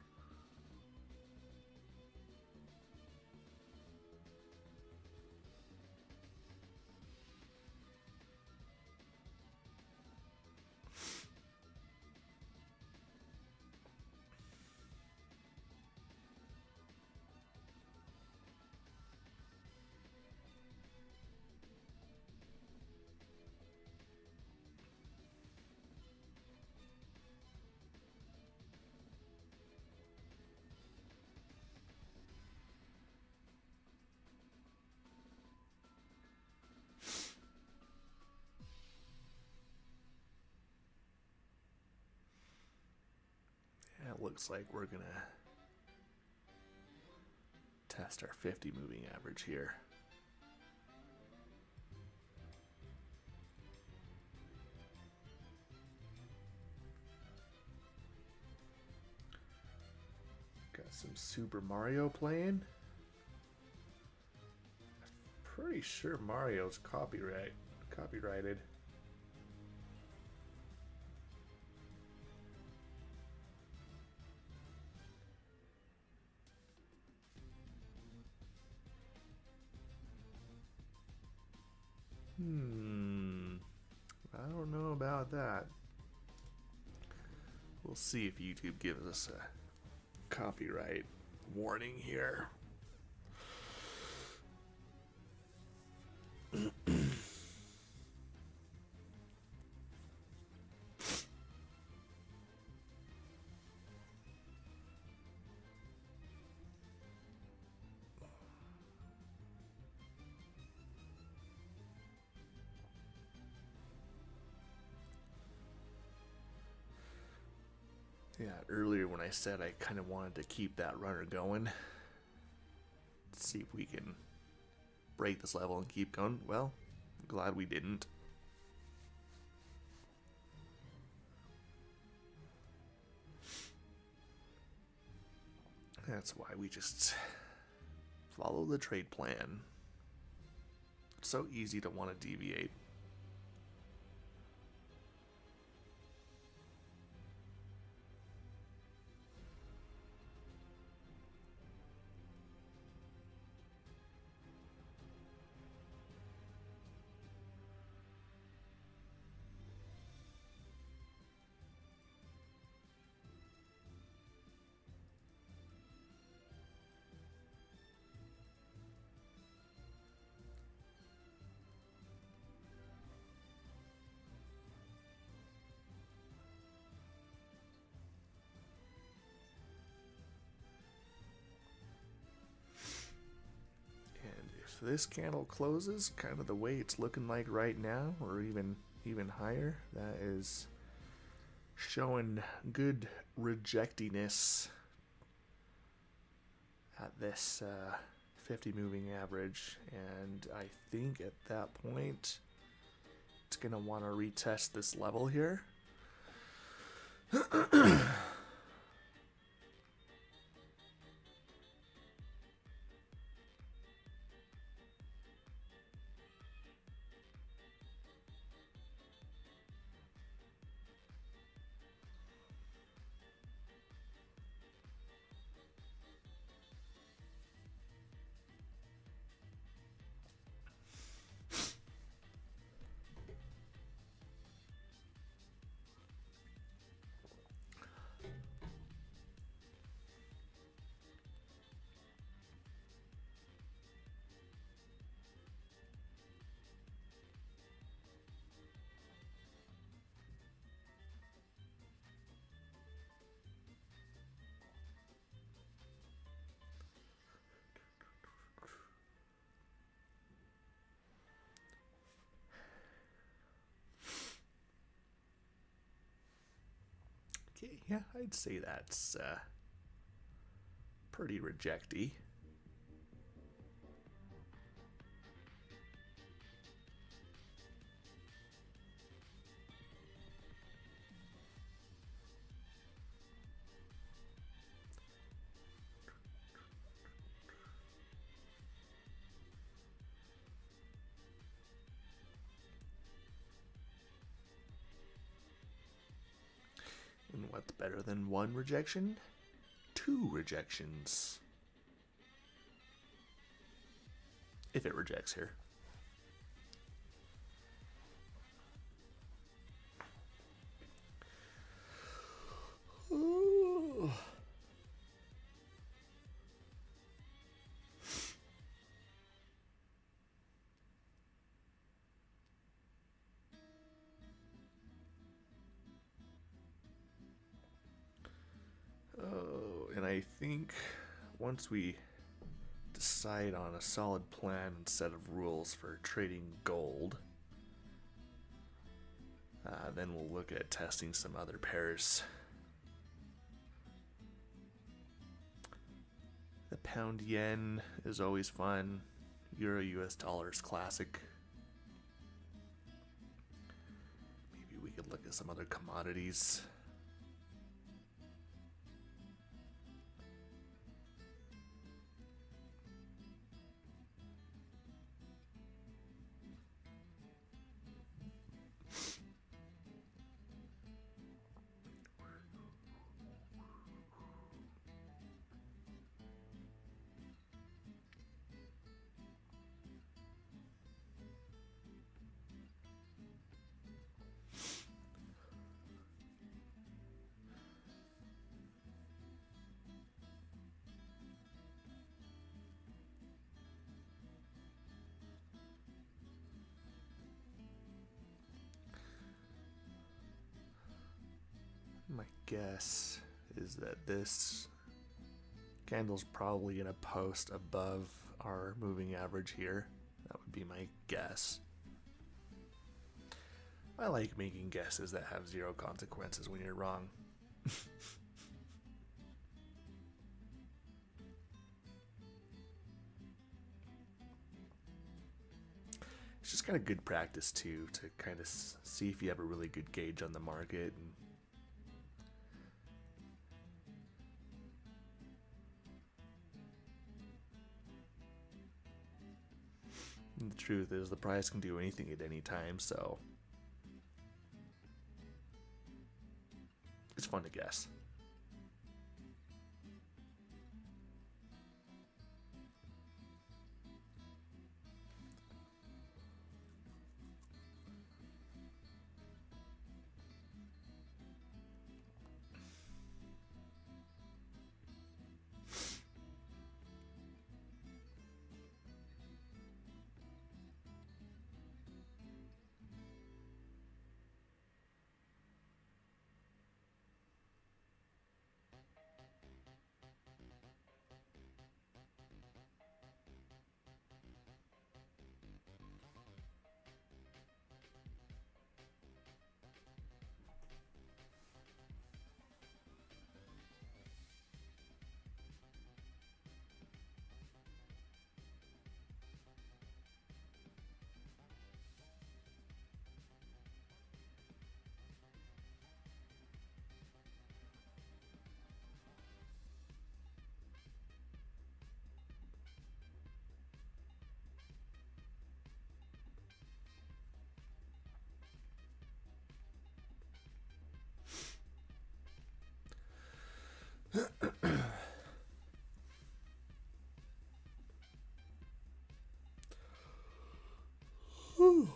It looks like we're gonna test our 50 moving average here. Got some Super Mario playing. Pretty sure Mario's copyrighted. I don't know about that. We'll see if YouTube gives us a copyright warning here. Yeah, earlier when I said I kind of wanted to keep that runner going, see if we can break this level and keep going. Well, I'm glad we didn't. That's why we just follow the trade plan. It's so easy to want to deviate. This candle closes kind of the way it's looking like right now, or even higher, that is showing good rejectiness at this 50 moving average, and I think at that point it's gonna want to retest this level here. Okay, yeah, I'd say that's pretty rejecty. And what's better than one rejection? Two rejections. If it rejects here. Ooh. Oh, and I think once we decide on a solid plan and set of rules for trading gold, then we'll look at testing some other pairs. The pound yen is always fun. Euro US dollar is classic. Maybe we could look at some other commodities. My guess is that this candle's probably going to post above our moving average here. That would be my guess. I like making guesses that have zero consequences when you're wrong. It's just kind of good practice too, to kind of see if you have a really good gauge on the market. And the truth is, the price can do anything at any time, so it's fun to guess.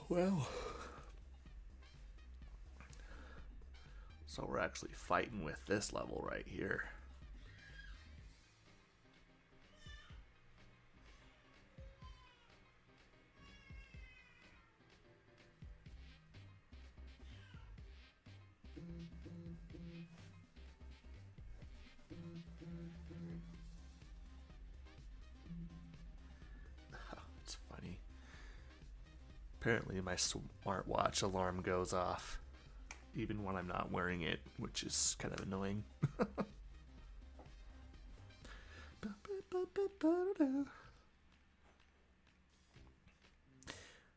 Well, so we're actually fighting with this level right here. It's funny. Apparently my smartwatch alarm goes off even when I'm not wearing it, which is kind of annoying.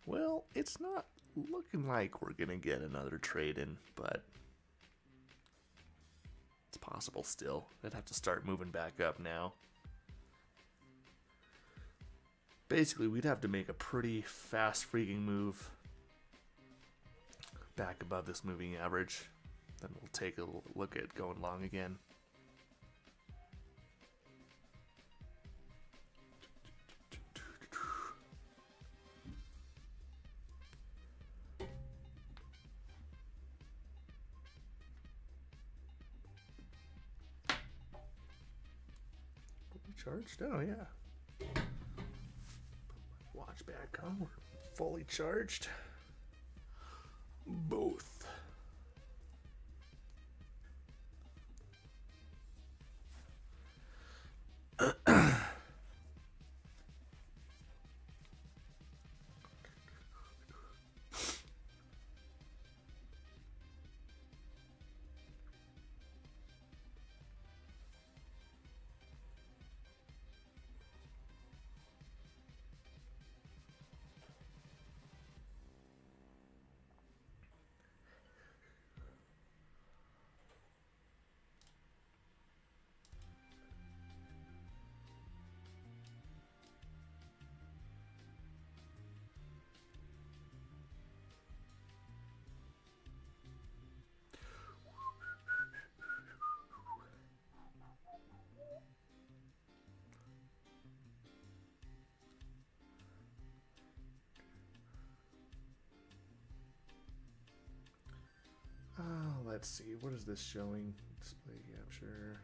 Well, it's not looking like we're gonna get another trade in, but it's possible still. I'd have to start moving back up now. Basically, we'd have to make a pretty fast freaking move back above this moving average. Then we'll take a look at going long again. Charged? Oh, yeah. Watch back on. We're fully charged. Both. Let's see, what is this showing? Display capture.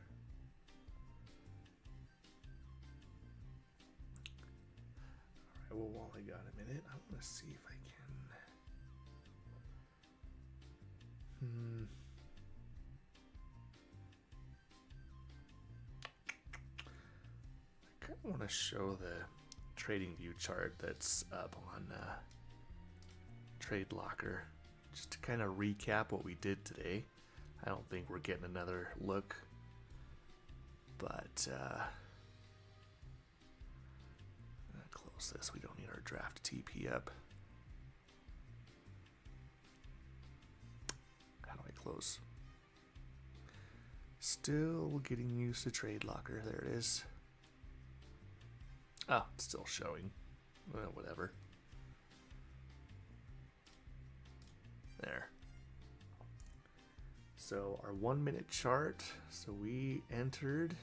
Alright, well, while I got a minute, I want to see if I can. I want to show the trading view chart that's up on Trade Locker, just to kind of recap what we did today. I don't think we're getting another look, but close this. We don't need our draft TP up. How do I close? Still getting used to Trade Locker. There it is. Oh, it's still showing. Well, whatever. There. So our 1 minute chart. So we entered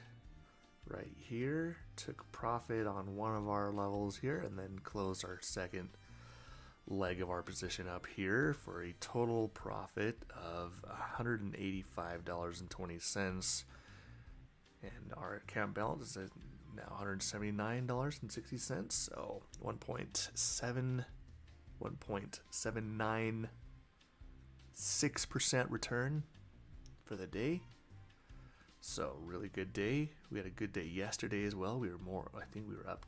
right here, took profit on one of our levels here, and then closed our second leg of our position up here for a total profit of $185.20. And our account balance is at now $179.60. So 1.796% return for the day. So really good day. We had a good day yesterday as well. We were I think we were up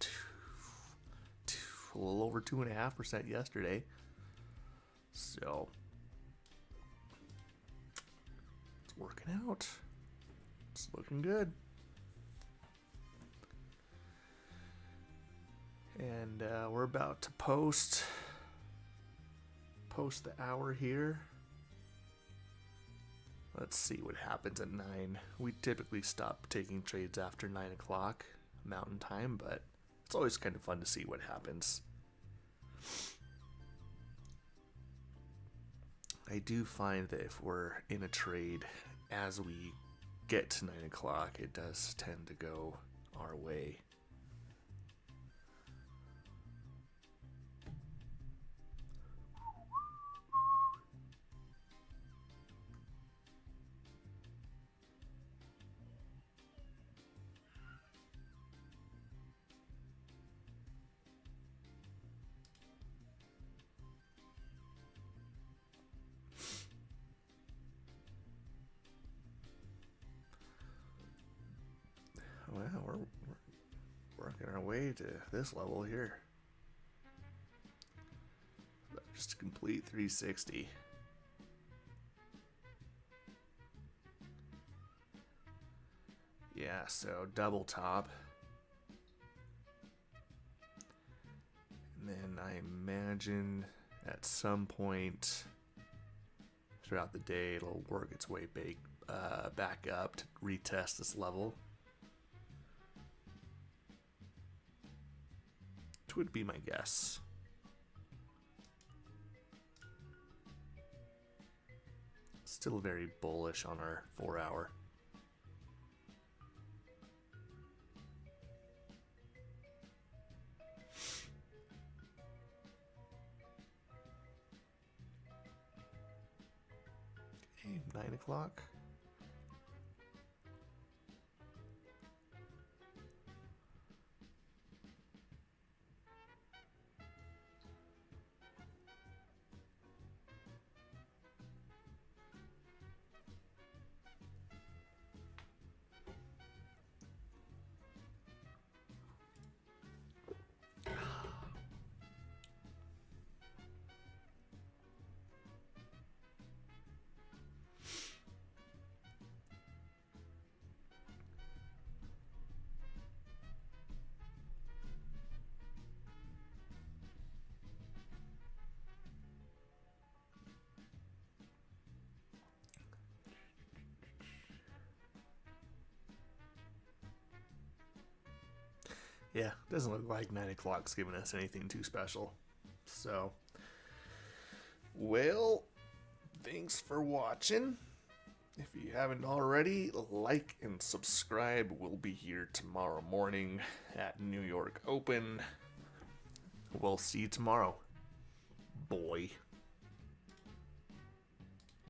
to a little over 2.5% yesterday. So it's working out. It's looking good. And we're about to post the hour here. Let's see what happens at 9. We typically stop taking trades after 9 o'clock Mountain Time, but it's always kind of fun to see what happens. I do find that if we're in a trade as we get to 9 o'clock, it does tend to go our way. Well, we're working our way to this level here. Just a complete 360. Yeah, so double top. And then I imagine at some point throughout the day it'll work its way back up to retest this level. Which would be my guess. Still very bullish on our 4 hour. Okay, 9 o'clock. Yeah, doesn't look like 9 o'clock's giving us anything too special. So, well, thanks for watching. If you haven't already, like and subscribe. We'll be here tomorrow morning at New York Open. We'll see you tomorrow, boy.